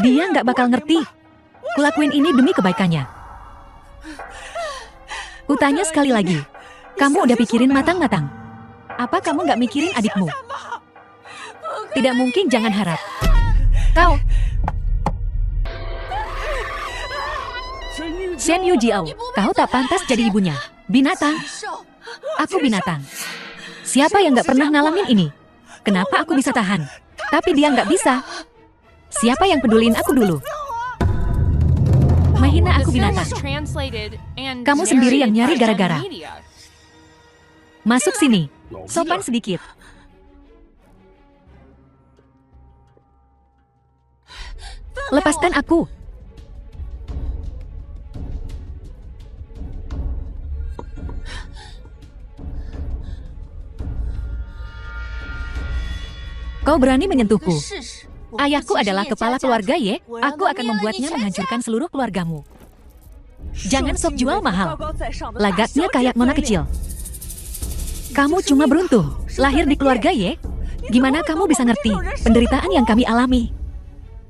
Dia nggak bakal ngerti. Kulakuin ini demi kebaikannya. Kutanya sekali lagi, kamu udah pikirin matang-matang? Apa kamu nggak mikirin adikmu? Tidak mungkin, jangan harap. Kau... Shen Yu Jiao, kau tak pantas jadi ibunya. Binatang. Aku binatang. Siapa yang nggak pernah ngalamin ini? Kenapa aku bisa tahan? Tapi dia nggak bisa. Siapa yang pedulin aku dulu? Mahina aku binatang. Kamu sendiri yang nyari gara-gara. Masuk sini. Sopan sedikit. Lepaskan aku. Kau berani menyentuhku. Ayahku adalah kepala keluarga Ye. Aku akan membuatnya menghancurkan seluruh keluargamu. Jangan sok jual mahal. Lagaknya kayak nona kecil. Kamu cuma beruntung lahir di keluarga Ye. Gimana kamu bisa ngerti penderitaan yang kami alami?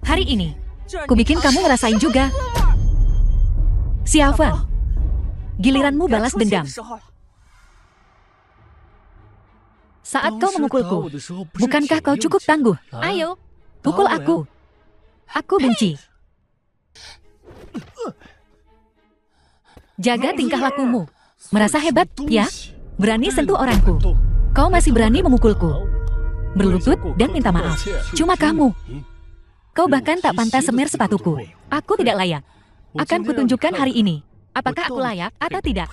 Hari ini, ku bikin kamu ngerasain juga. Xiaofeng, giliranmu balas dendam. Saat kau memukulku, bukankah kau cukup tangguh? Ayo, pukul aku. Aku benci. Jaga tingkah lakumu. Merasa hebat, ya? Berani sentuh orangku. Kau masih berani memukulku. Berlutut dan minta maaf. Cuma kamu. Kau bahkan tak pantas semir sepatuku. Aku tidak layak. Akan kutunjukkan hari ini. Apakah aku layak atau tidak?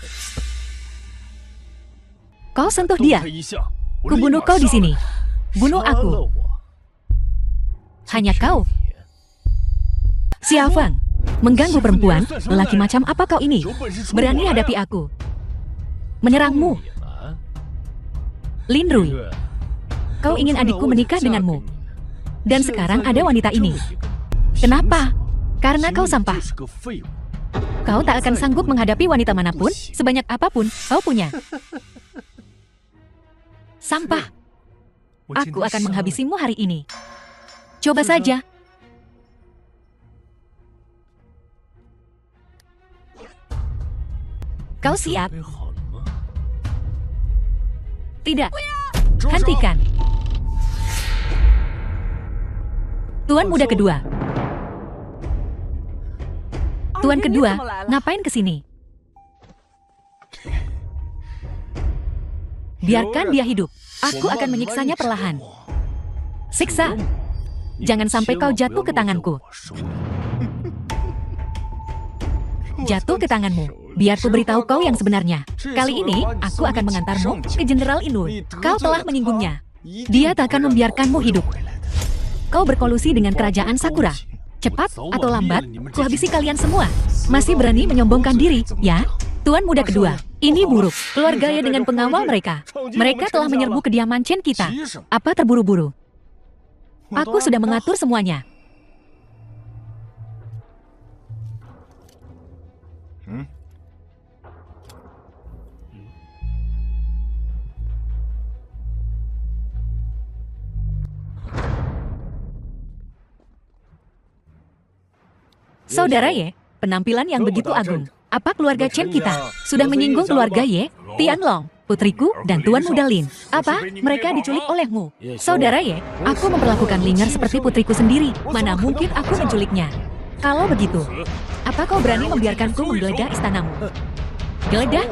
Kau sentuh dia. Kubunuh kau di sini. Bunuh aku. Hanya kau. Xiaofeng, mengganggu perempuan, lelaki macam apa kau ini? Berani hadapi aku. Menyerangmu. Lin Rui, kau ingin adikku menikah denganmu. Dan sekarang ada wanita ini. Kenapa? Karena kau sampah. Kau tak akan sanggup menghadapi wanita manapun, sebanyak apapun kau punya. Sampah. Aku akan menghabisimu hari ini. Coba saja. Kau siap? Tidak. Hentikan. Tuan muda kedua. Tuan kedua, ngapain kesini? Biarkan dia hidup. Aku akan menyiksanya perlahan. Siksa. Jangan sampai kau jatuh ke tanganku. Jatuh ke tanganmu. Biar ku beritahu kau yang sebenarnya. Kali ini, aku akan mengantarmu ke Jenderal Inu. Kau telah menyinggungnya. Dia tak akan membiarkanmu hidup. Kau berkolusi dengan kerajaan Sakura. Cepat atau lambat, kuhabisi kalian semua. Masih berani menyombongkan diri, ya? Tuan muda kedua, ini buruk. Keluarga Ye dengan pengawal mereka. Mereka telah menyerbu kediaman Chen kita. Apa terburu-buru? Aku sudah mengatur semuanya. Saudara Ye, penampilan yang begitu agung. Apa keluarga Chen kita sudah menyinggung keluarga Ye, Tianlong, putriku, dan Tuan Muda Lin? Apa mereka diculik olehmu? Saudara Ye, aku memperlakukan Linger seperti putriku sendiri. Mana mungkin aku menculiknya? Kalau begitu, apa kau berani membiarkanku menggeledah istanamu? Geledah?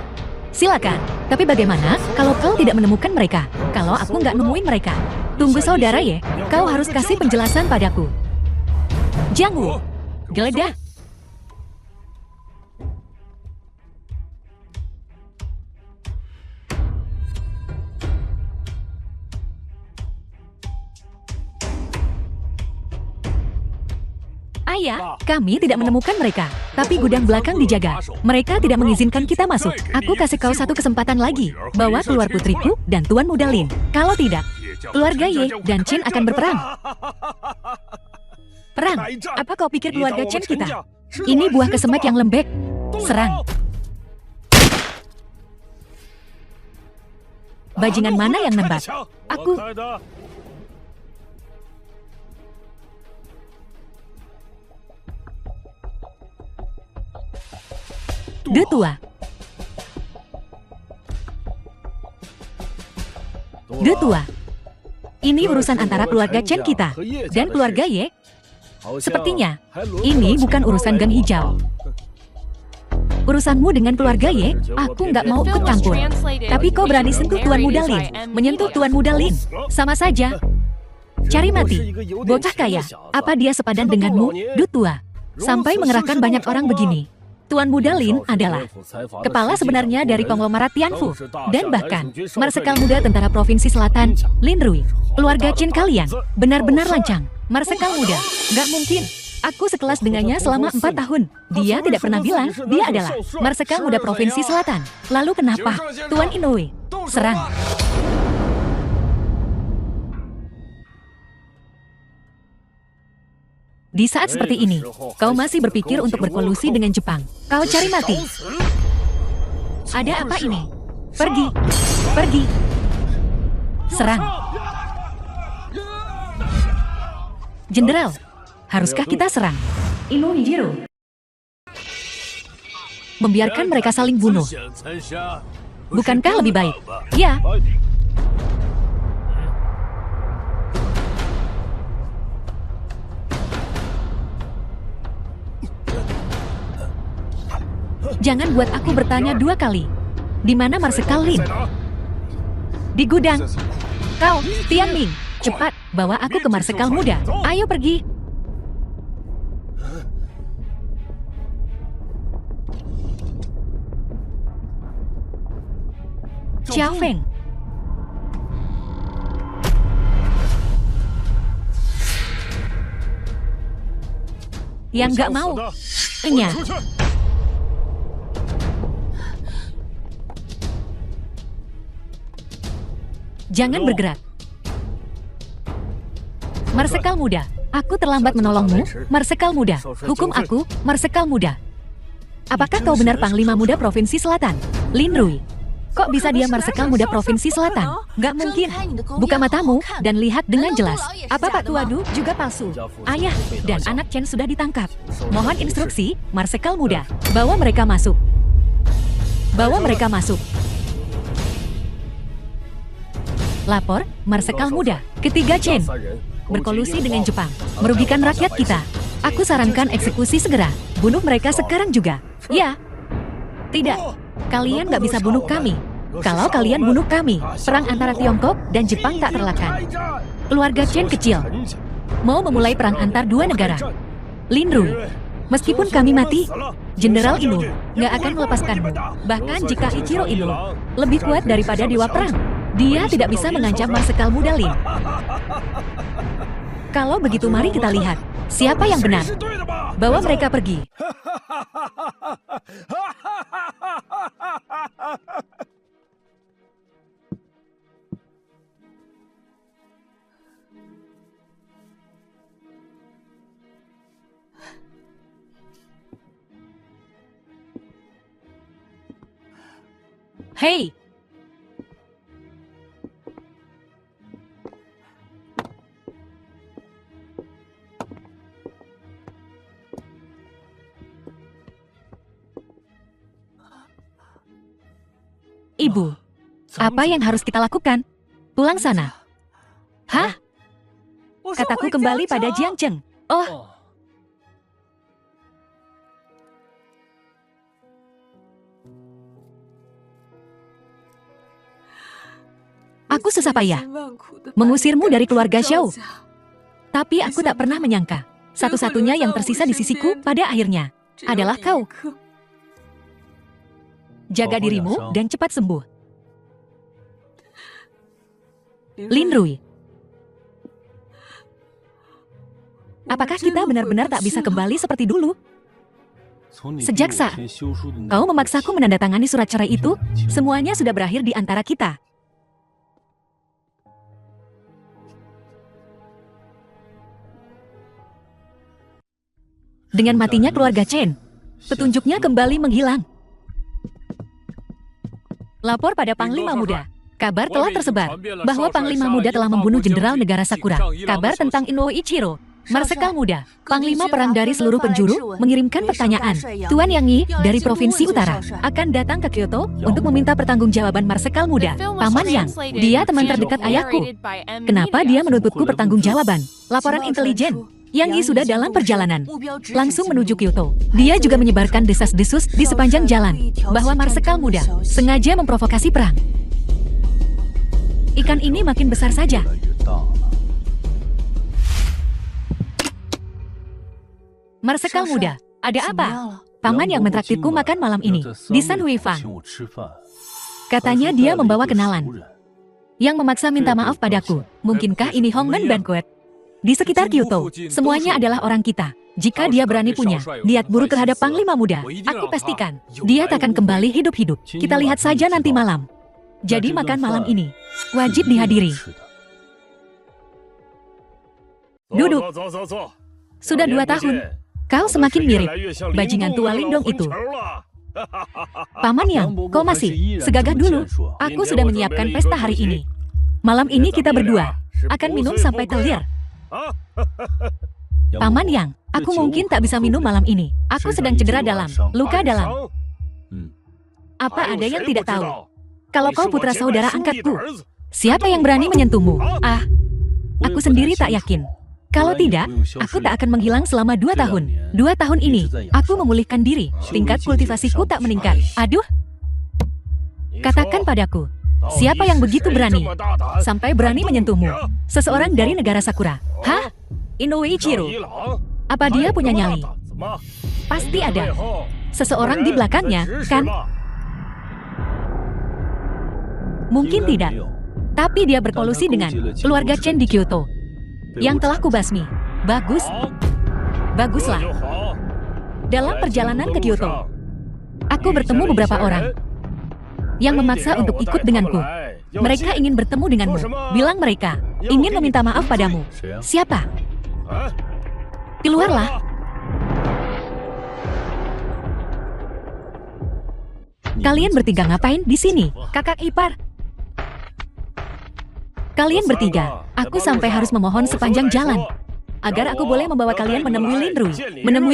Silakan. Tapi bagaimana kalau kau tidak menemukan mereka? Kalau aku nggak nemuin mereka? Tunggu saudara Ye, kau harus kasih penjelasan padaku. Jiang Wu, geledah. Ayah, kami tidak menemukan mereka. Tapi gudang belakang dijaga. Mereka tidak mengizinkan kita masuk. Aku kasih kau satu kesempatan lagi. Bawa keluar putriku dan Tuan Muda Lin. Kalau tidak, keluarga Ye dan Chen akan berperang. Perang? Apa kau pikir keluarga Chen kita? Ini buah kesemek yang lembek. Serang. Bajingan mana yang nembat? Aku. De tua. De tua. Ini urusan antara keluarga Chen kita dan keluarga Ye. Sepertinya, ini bukan urusan Gang Hijau. Urusanmu dengan keluarga Ye, aku nggak mau ikut campur. Tapi kau berani sentuh Tuan Muda Lin, menyentuh Tuan Muda Lin. Sama saja. Cari mati. Bocah kaya, apa dia sepadan denganmu, Du tua? Sampai mengerahkan banyak orang begini. Tuan Muda Lin adalah kepala sebenarnya dari konglomerat Tianfu. Dan bahkan, Marsekal Muda Tentara Provinsi Selatan, Lin Rui. Keluarga Chen kalian, benar-benar lancang. Marsekal Muda, nggak mungkin. Aku sekelas dengannya selama 4 tahun. Dia tidak pernah bilang, dia adalah Marsekal Muda Provinsi Selatan. Lalu kenapa? Tuan Inoue, serang. Di saat seperti ini, kau masih berpikir untuk berkolusi dengan Jepang. Kau cari mati. Ada apa ini? Pergi. Pergi. Serang. Jenderal, haruskah kita serang? Inoue Jiro. Membiarkan mereka saling bunuh. Bukankah lebih baik? Ya. Jangan buat aku bertanya 2 kali. Di mana Marsekal Lin? Di gudang. Kau, Tian Ming, cepat bawa aku ke Marsekal Muda. Ayo pergi. Xiao Feng. Yang nggak mau. Enya. Jangan bergerak. Marsekal Muda, aku terlambat menolongmu. Marsekal Muda, hukum aku, Marsekal Muda. Apakah kau benar Panglima Muda Provinsi Selatan? Lin Rui. Kok bisa dia Marsekal Muda Provinsi Selatan? Gak mungkin. Buka matamu dan lihat dengan jelas. Apa Pak Tuadu juga palsu? Ayah dan anak Chen sudah ditangkap. Mohon instruksi, Marsekal Muda. Bawa mereka masuk. Bawa mereka masuk. Lapor, Marsekal Muda. Ketiga Chen. Berkolusi dengan Jepang. Merugikan rakyat kita. Aku sarankan eksekusi segera. Bunuh mereka sekarang juga. Ya. Tidak. Kalian nggak bisa bunuh kami. Kalau kalian bunuh kami, perang antara Tiongkok dan Jepang tak terelakkan. Keluarga Chen kecil. Mau memulai perang antar 2 negara. Lin Rui. Meskipun kami mati, Jenderal Inoue nggak akan melepaskanmu. Bahkan jika Ichiro Inoue lebih kuat daripada Dewa Perang, dia tidak bisa mengancam Marsekal Muda Lin. Kalau begitu mari kita lihat, siapa yang benar. Bawa mereka pergi. Hei! Ibu, apa yang harus kita lakukan? Pulang sana. Hah? Kataku kembali pada Jiang Cheng. Oh, aku susah payah mengusirmu dari keluarga Xiao. Tapi aku tak pernah menyangka, satu-satunya yang tersisa di sisiku pada akhirnya adalah kau. Jaga dirimu dan cepat sembuh. Lin Rui. Apakah kita benar-benar tak bisa kembali seperti dulu? Sejak saat kau memaksaku menandatangani surat cerai itu, semuanya sudah berakhir di antara kita. Dengan matinya keluarga Chen, petunjuknya kembali menghilang. Lapor pada Panglima Muda. Kabar telah tersebar bahwa Panglima Muda telah membunuh Jenderal Negara Sakura. Kabar tentang Inoue Ichiro Marsekal muda, Panglima perang dari seluruh penjuru, mengirimkan pertanyaan. Tuan Yang Yi dari Provinsi Utara akan datang ke Kyoto untuk meminta pertanggungjawaban Marsekal muda. Paman Yang, dia teman terdekat ayahku. Kenapa dia menuntutku pertanggungjawaban? Laporan intelijen. Yang Yi sudah dalam perjalanan, langsung menuju Kyoto. Dia juga menyebarkan desas-desus di sepanjang jalan, bahwa Marsekal muda sengaja memprovokasi perang. Ikan ini makin besar saja. Marsekal muda, ada apa? Paman yang mentraktirku makan malam ini, di San Huifang. Katanya dia membawa kenalan, yang memaksa minta maaf padaku. Mungkinkah ini Hongmen Banquet? Di sekitar Kyoto, semuanya adalah orang kita. Jika dia berani punya niat buruk terhadap Panglima muda, aku pastikan dia takkan kembali hidup-hidup. Kita lihat saja nanti malam. Jadi makan malam ini wajib dihadiri. Duduk. Sudah 2 tahun. Kau semakin mirip bajingan tua Lindong itu. Paman Yang, kau masih segagah dulu. Aku sudah menyiapkan pesta hari ini. Malam ini kita berdua akan minum sampai telir. Paman Yang, aku mungkin tak bisa minum malam ini. Aku sedang cedera dalam, luka dalam. Apa ada yang tidak tahu? Kalau kau putra saudara angkatku, siapa yang berani menyentuhmu? Ah, aku sendiri tak yakin. Kalau tidak, aku tak akan menghilang selama 2 tahun. 2 tahun ini, aku memulihkan diri. Tingkat kultivasiku tak meningkat. Aduh, katakan padaku, siapa yang begitu berani? Sampai berani menyentuhmu? Seseorang dari negara Sakura. Hah? Inoue Ichiro? Apa dia punya nyali? Pasti ada. Seseorang di belakangnya, kan? Mungkin tidak. Tapi dia berkolusi dengan keluarga Chen di Kyoto yang telah kubasmi. Bagus. Baguslah. Dalam perjalanan ke Kyoto, aku bertemu beberapa orang yang memaksa untuk ikut denganku. Mereka ingin bertemu denganmu. Bilang mereka ingin meminta maaf padamu. Siapa? Keluarlah. Kalian bertiga ngapain di sini? Kakak ipar. Kalian bertiga, aku sampai harus memohon sepanjang jalan agar aku boleh membawa kalian menemui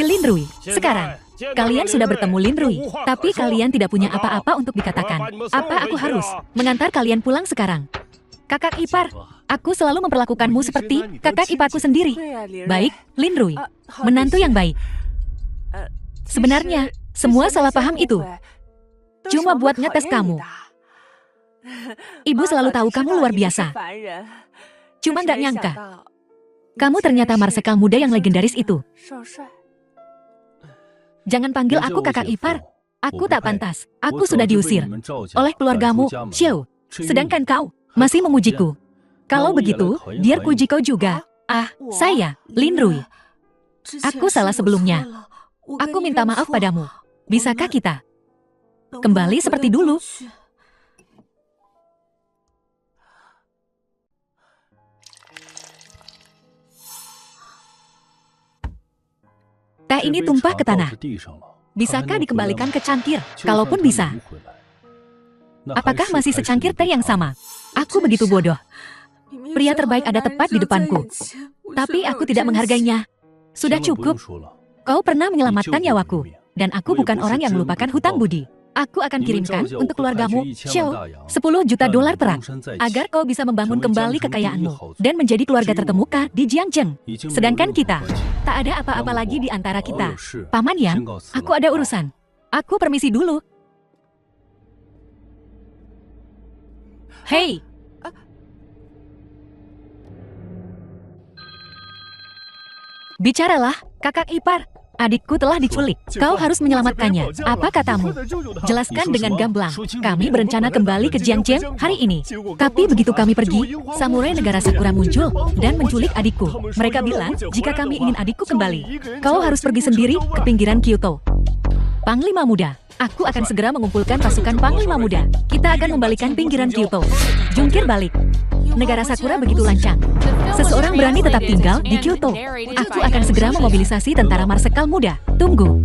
Lin Rui. Sekarang, kalian sudah bertemu Lin Rui, tapi kalian tidak punya apa-apa untuk dikatakan. Apa aku harus mengantar kalian pulang sekarang? Kakak ipar, aku selalu memperlakukanmu seperti kakak iparku sendiri. Baik, Lin Rui, menantu yang baik. Sebenarnya, semua salah paham itu cuma buat ngetes kamu. Ibu selalu tahu kamu luar biasa. Cuma nggak nyangka, kamu ternyata Marsekal muda yang legendaris itu. Jangan panggil aku kakak ipar. Aku tak pantas. Aku sudah diusir oleh keluargamu, Xiao. Sedangkan kau masih memujiku. Kalau begitu, biar puji kau juga. Ah, saya, Lin Rui. Aku salah sebelumnya. Aku minta maaf padamu. Bisakah kita kembali seperti dulu? Teh ini tumpah ke tanah. Bisakah dikembalikan ke cangkir? Kalaupun bisa. Apakah masih secangkir teh yang sama? Aku begitu bodoh. Pria terbaik ada tepat di depanku. Tapi aku tidak menghargainya. Sudah cukup. Kau pernah menyelamatkan nyawaku. Dan aku bukan orang yang melupakan hutang budi. Aku akan kirimkan untuk keluargamu, Xiao, $10 juta perak, agar kau bisa membangun kembali kekayaanmu dan menjadi keluarga terkemuka di Jiangzheng. Sedangkan kita, tak ada apa-apa lagi di antara kita. Paman Yang, aku ada urusan. Aku permisi dulu. Hei! Bicaralah, kakak ipar. Adikku telah diculik. Kau harus menyelamatkannya. Apa katamu? Jelaskan dengan gamblang. Kami berencana kembali ke Jiangzheng hari ini. Tapi begitu kami pergi, samurai negara Sakura muncul dan menculik adikku. Mereka bilang, jika kami ingin adikku kembali, kau harus pergi sendiri ke pinggiran Kyoto. Panglima muda, aku akan segera mengumpulkan pasukan Panglima muda. Kita akan membalikan pinggiran Kyoto. Jungkir balik. Negara Sakura begitu lancang. Seseorang berani tetap tinggal di Kyoto. Aku akan segera memobilisasi tentara Marsekal muda. Tunggu.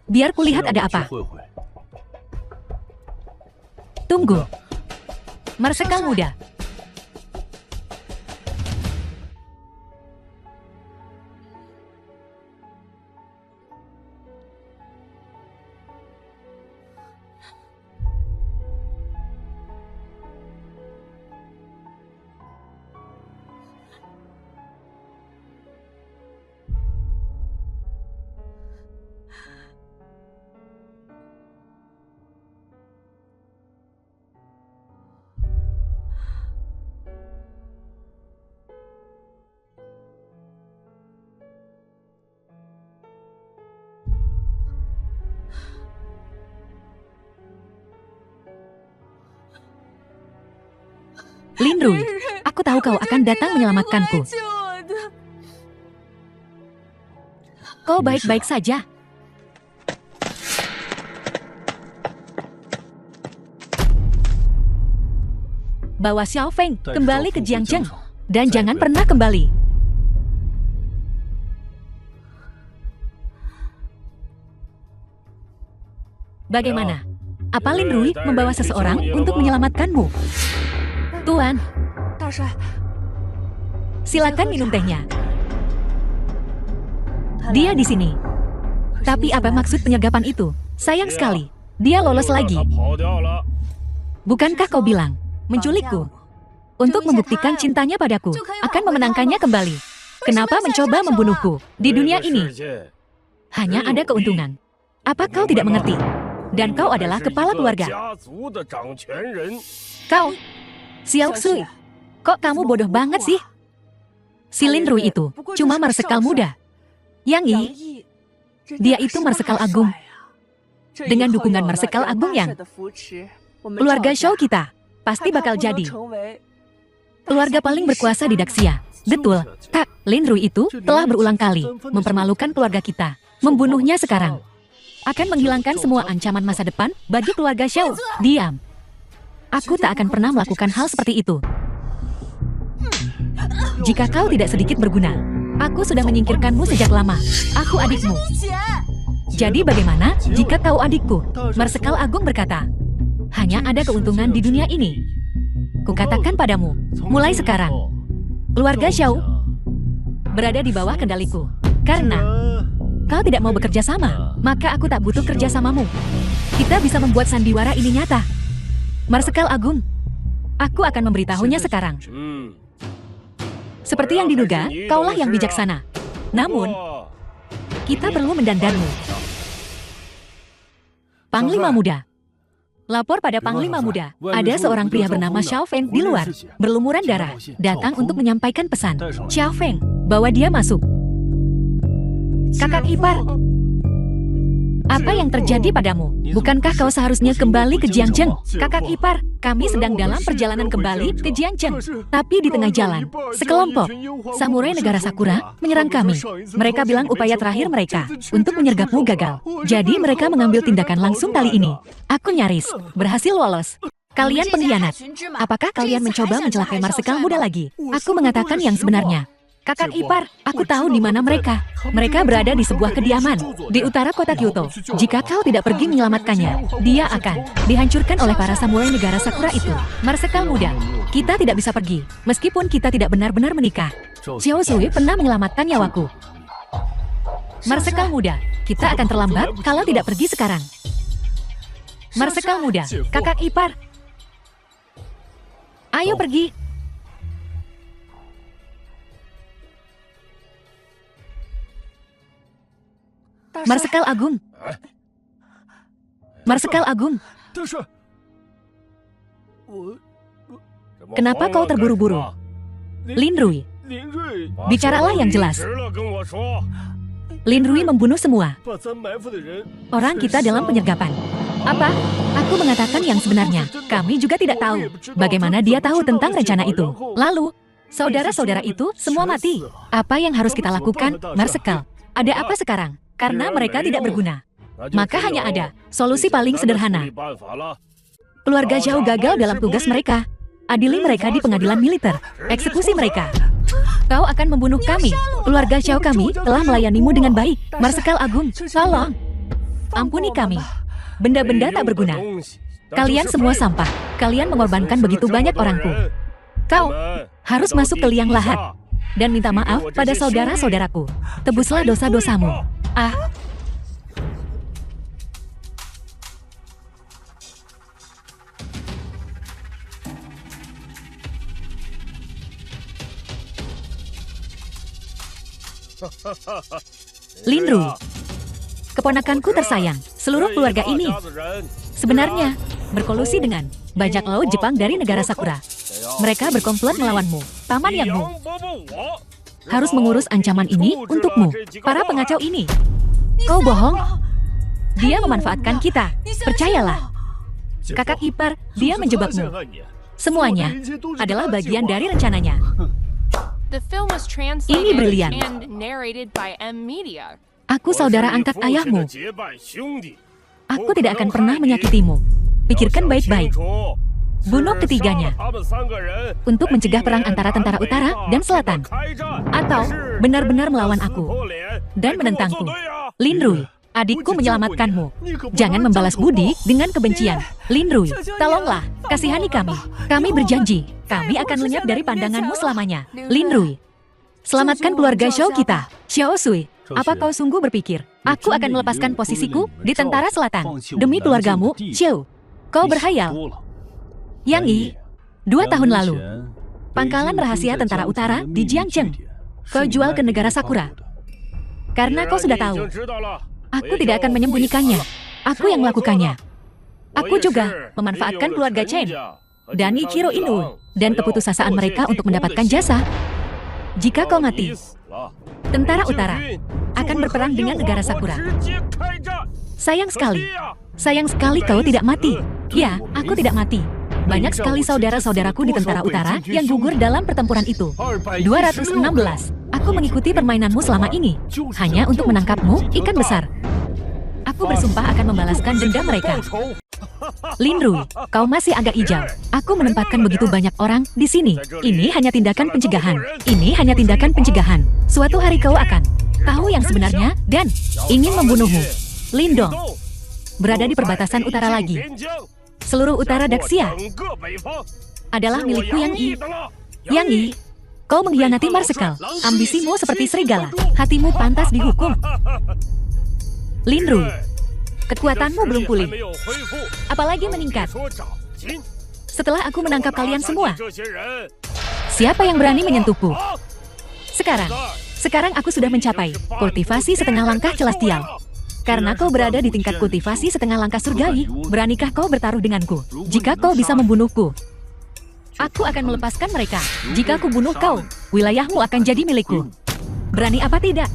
Biar kulihat ada apa. Tunggu. Marsekal muda. Lin Rui, aku tahu kau akan datang menyelamatkanku. Kau baik-baik saja. Bawa Xiao Feng kembali ke Jiangzheng. Dan jangan pernah kembali. Bagaimana? Apa Lin Rui membawa seseorang untuk menyelamatkanmu? Tuan, silakan minum tehnya. Dia di sini. Tapi apa maksud penyergapan itu? Sayang sekali, dia lolos lagi. Bukankah kau bilang menculikku? Untuk membuktikan cintanya padaku, akan memenangkannya kembali. Kenapa mencoba membunuhku? Di dunia ini, hanya ada keuntungan. Apa kau tidak mengerti? Dan kau adalah kepala keluarga. Kau, Xiao Sui, kok kamu bodoh banget sih? Si Lin Rui itu cuma marsekal muda. Yang Yi, dia itu marsekal agung. Dengan dukungan marsekal agung yang keluarga Shou kita pasti bakal jadi keluarga paling berkuasa di Daxia. Betul, Kak, Lin Rui itu telah berulang kali mempermalukan keluarga kita. Membunuhnya sekarang akan menghilangkan semua ancaman masa depan bagi keluarga Shou. Diam. Aku tak akan pernah melakukan hal seperti itu. Jika kau tidak sedikit berguna, aku sudah menyingkirkanmu sejak lama. Aku adikmu. Jadi bagaimana jika kau adikku? Marsekal Agung berkata, hanya ada keuntungan di dunia ini. Kukatakan padamu, mulai sekarang, keluarga Shou berada di bawah kendaliku. Karena kau tidak mau bekerja sama, maka aku tak butuh kerjasamamu. Kita bisa membuat sandiwara ini nyata. Marsekal Agung, aku akan memberitahunya sekarang. Seperti yang diduga, kaulah yang bijaksana. Namun, kita perlu mendandanmu. Panglima Muda. Lapor pada Panglima Muda. Ada seorang pria bernama Xiao Feng di luar, berlumuran darah, datang untuk menyampaikan pesan. Xiao Feng, bawa dia masuk. Kakak ipar, apa yang terjadi padamu? Bukankah kau seharusnya kembali ke Jiangzheng? Kakak ipar, kami sedang dalam perjalanan kembali ke Jiangzheng. Tapi di tengah jalan, sekelompok samurai negara Sakura menyerang kami. Mereka bilang upaya terakhir mereka untuk menyergapmu gagal. Jadi mereka mengambil tindakan langsung kali ini. Aku nyaris berhasil lolos. Kalian pengkhianat. Apakah kalian mencoba mencelakai marsekal muda lagi? Aku mengatakan yang sebenarnya. Kakak ipar, aku tahu di mana mereka. Mereka berada di sebuah kediaman di utara kota Kyoto. Jika kau tidak pergi menyelamatkannya, dia akan dihancurkan oleh para samurai negara Sakura itu. Marsekal muda, kita tidak bisa pergi, meskipun kita tidak benar-benar menikah. Xiao Sui pernah menyelamatkan nyawaku. Marsekal muda, kita akan terlambat kalau tidak pergi sekarang. Marsekal muda, kakak ipar, ayo pergi. Marsekal Agung. Marsekal Agung. Kenapa kau terburu-buru? Lin Rui, bicaralah yang jelas. Lin Rui membunuh semua orang kita dalam penyergapan. Apa? Aku mengatakan yang sebenarnya. Kami juga tidak tahu bagaimana dia tahu tentang rencana itu. Lalu, saudara-saudara itu semua mati. Apa yang harus kita lakukan, Marsekal? Ada apa sekarang? Karena mereka tidak berguna. Maka hanya ada solusi paling sederhana. Keluarga Zhao gagal dalam tugas mereka. Adili mereka di pengadilan militer. Eksekusi mereka. Kau akan membunuh kami. Keluarga Zhao kami telah melayanimu dengan baik. Marsekal Agung, tolong. Ampuni kami. Benda-benda tak berguna. Kalian semua sampah. Kalian mengorbankan begitu banyak orangku. Kau harus masuk ke liang lahat dan minta maaf pada saudara-saudaraku. Tebuslah dosa-dosamu. Ah. Lin Rui, keponakanku tersayang, seluruh keluarga ini sebenarnya berkolusi dengan bajak laut Jepang dari negara Sakura. Mereka berkomplot melawanmu, Paman Yangmu. Harus mengurus ancaman ini untukmu, para pengacau ini. Kau bohong. Dia memanfaatkan kita. Percayalah. Kakak ipar, dia menjebakmu. Semuanya adalah bagian dari rencananya. The film was Ini translated brilian. and narrated by M Media. Aku saudara angkat ayahmu. Aku tidak akan pernah menyakitimu. Pikirkan baik-baik. Bunuh ketiganya untuk mencegah perang antara tentara utara dan selatan. Atau benar-benar melawan aku dan menentangku. Lin Rui, adikku menyelamatkanmu. Jangan membalas budi dengan kebencian. Lin Rui, tolonglah, kasihani kami. Kami berjanji, kami akan lenyap dari pandanganmu selamanya. Lin Rui, selamatkan keluarga Xiao kita. Xiao Sui, apa kau sungguh berpikir aku akan melepaskan posisiku di tentara selatan demi keluargamu, Xiao? Kau berhayal. Yang Yi, 2 tahun lalu, pangkalan rahasia tentara utara di Jiangcheng. Kau jual ke negara Sakura. Karena kau sudah tahu, aku tidak akan menyembunyikannya. Aku yang melakukannya. Aku juga memanfaatkan keluarga Chen dan Ichiro Inoue dan keputusasaan mereka untuk mendapatkan jasa. Jika kau mati, tentara utara akan berperang dengan negara Sakura. Sayang sekali kau tidak mati. Ya, aku tidak mati. Banyak sekali saudara-saudaraku di tentara utara yang gugur dalam pertempuran itu. 216. Aku mengikuti permainanmu selama ini hanya untuk menangkapmu, ikan besar. Aku bersumpah akan membalaskan dendam mereka. Lin Rui, kau masih agak hijau. Aku menempatkan begitu banyak orang di sini. Ini hanya tindakan pencegahan. Ini hanya tindakan pencegahan. Suatu hari kau akan tahu yang sebenarnya dan ingin membunuhmu. Lindong berada di perbatasan utara lagi. Seluruh utara Daxia adalah milikku, Yang Yi. Yang Yi, kau mengkhianati Marsekal. Ambisimu seperti serigala. Hatimu pantas dihukum. Lin Rui, kekuatanmu belum pulih, apalagi meningkat. Setelah aku menangkap kalian semua, siapa yang berani menyentuhku? Sekarang aku sudah mencapai kultivasi setengah langkah celestial. Karena kau berada di tingkat kultivasi setengah langkah surgawi, beranikah kau bertaruh denganku? Jika kau bisa membunuhku, aku akan melepaskan mereka. Jika aku bunuh kau, wilayahmu akan jadi milikku. Berani apa tidak?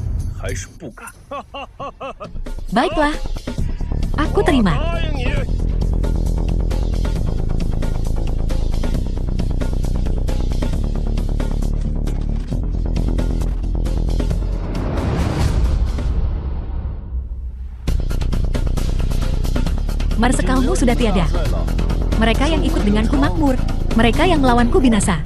Baiklah, aku terima. Marsekalmu sudah tiada. Mereka yang ikut denganku makmur. Mereka yang melawanku binasa.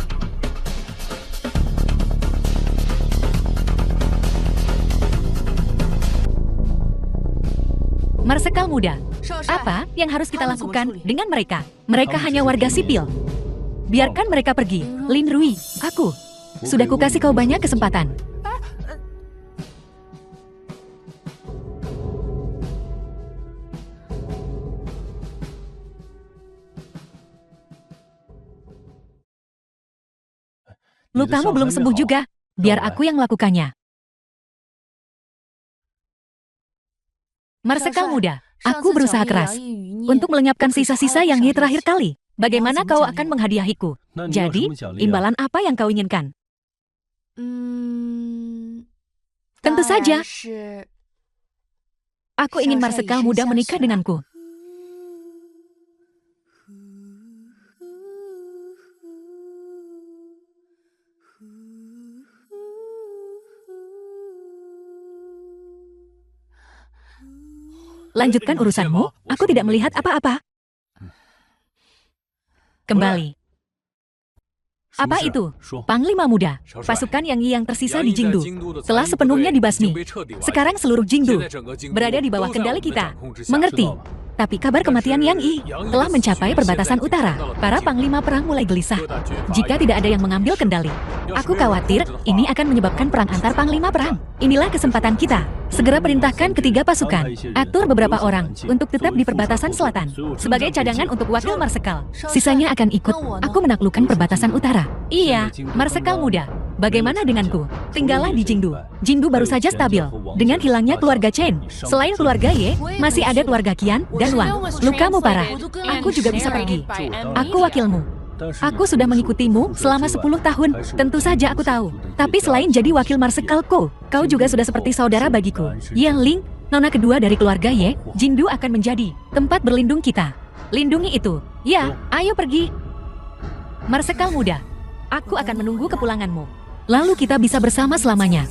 Marsekal muda, apa yang harus kita lakukan dengan mereka? Mereka hanya warga sipil. Biarkan mereka pergi. Lin Rui, aku sudah kukasih kau banyak kesempatan. Lukamu belum sembuh juga. Biar aku yang melakukannya. Marsekal muda, aku berusaha keras untuk melenyapkan sisa-sisa Yang Yi terakhir kali. Bagaimana kau akan menghadiahiku? Jadi, imbalan apa yang kau inginkan? Tentu saja. Aku ingin Marsekal muda menikah denganku. Lanjutkan urusanmu, aku tidak melihat apa-apa. Kembali. Apa itu? Panglima muda, pasukan Yang Yi yang tersisa di Jingdu telah sepenuhnya dibasmi. Sekarang seluruh Jingdu berada di bawah kendali kita. Mengerti? Tapi kabar kematian Yang Yi telah mencapai perbatasan utara. Para panglima perang mulai gelisah. Jika tidak ada yang mengambil kendali, aku khawatir ini akan menyebabkan perang antar panglima perang. Inilah kesempatan kita. Segera perintahkan ketiga pasukan. Atur beberapa orang untuk tetap di perbatasan selatan. Sebagai cadangan untuk wakil Marsekal. Sisanya akan ikut. Aku menaklukkan perbatasan utara. Iya, Marsekal muda. Bagaimana denganku? Tinggallah di Jingdu. Jingdu baru saja stabil. Dengan hilangnya keluarga Chen. Selain keluarga Ye, masih ada keluarga Qian dan Wang. Lukamu parah. Aku juga bisa pergi. Aku wakilmu. Aku sudah mengikutimu selama 10 tahun. Tentu saja aku tahu. Tapi selain jadi wakil Marsekalku, kau juga sudah seperti saudara bagiku. Yan Ling, nona kedua dari keluarga Ye, Jingdu akan menjadi tempat berlindung kita. Lindungi itu. Ya, ayo pergi. Marsekal muda, aku akan menunggu kepulanganmu. Lalu kita bisa bersama selamanya.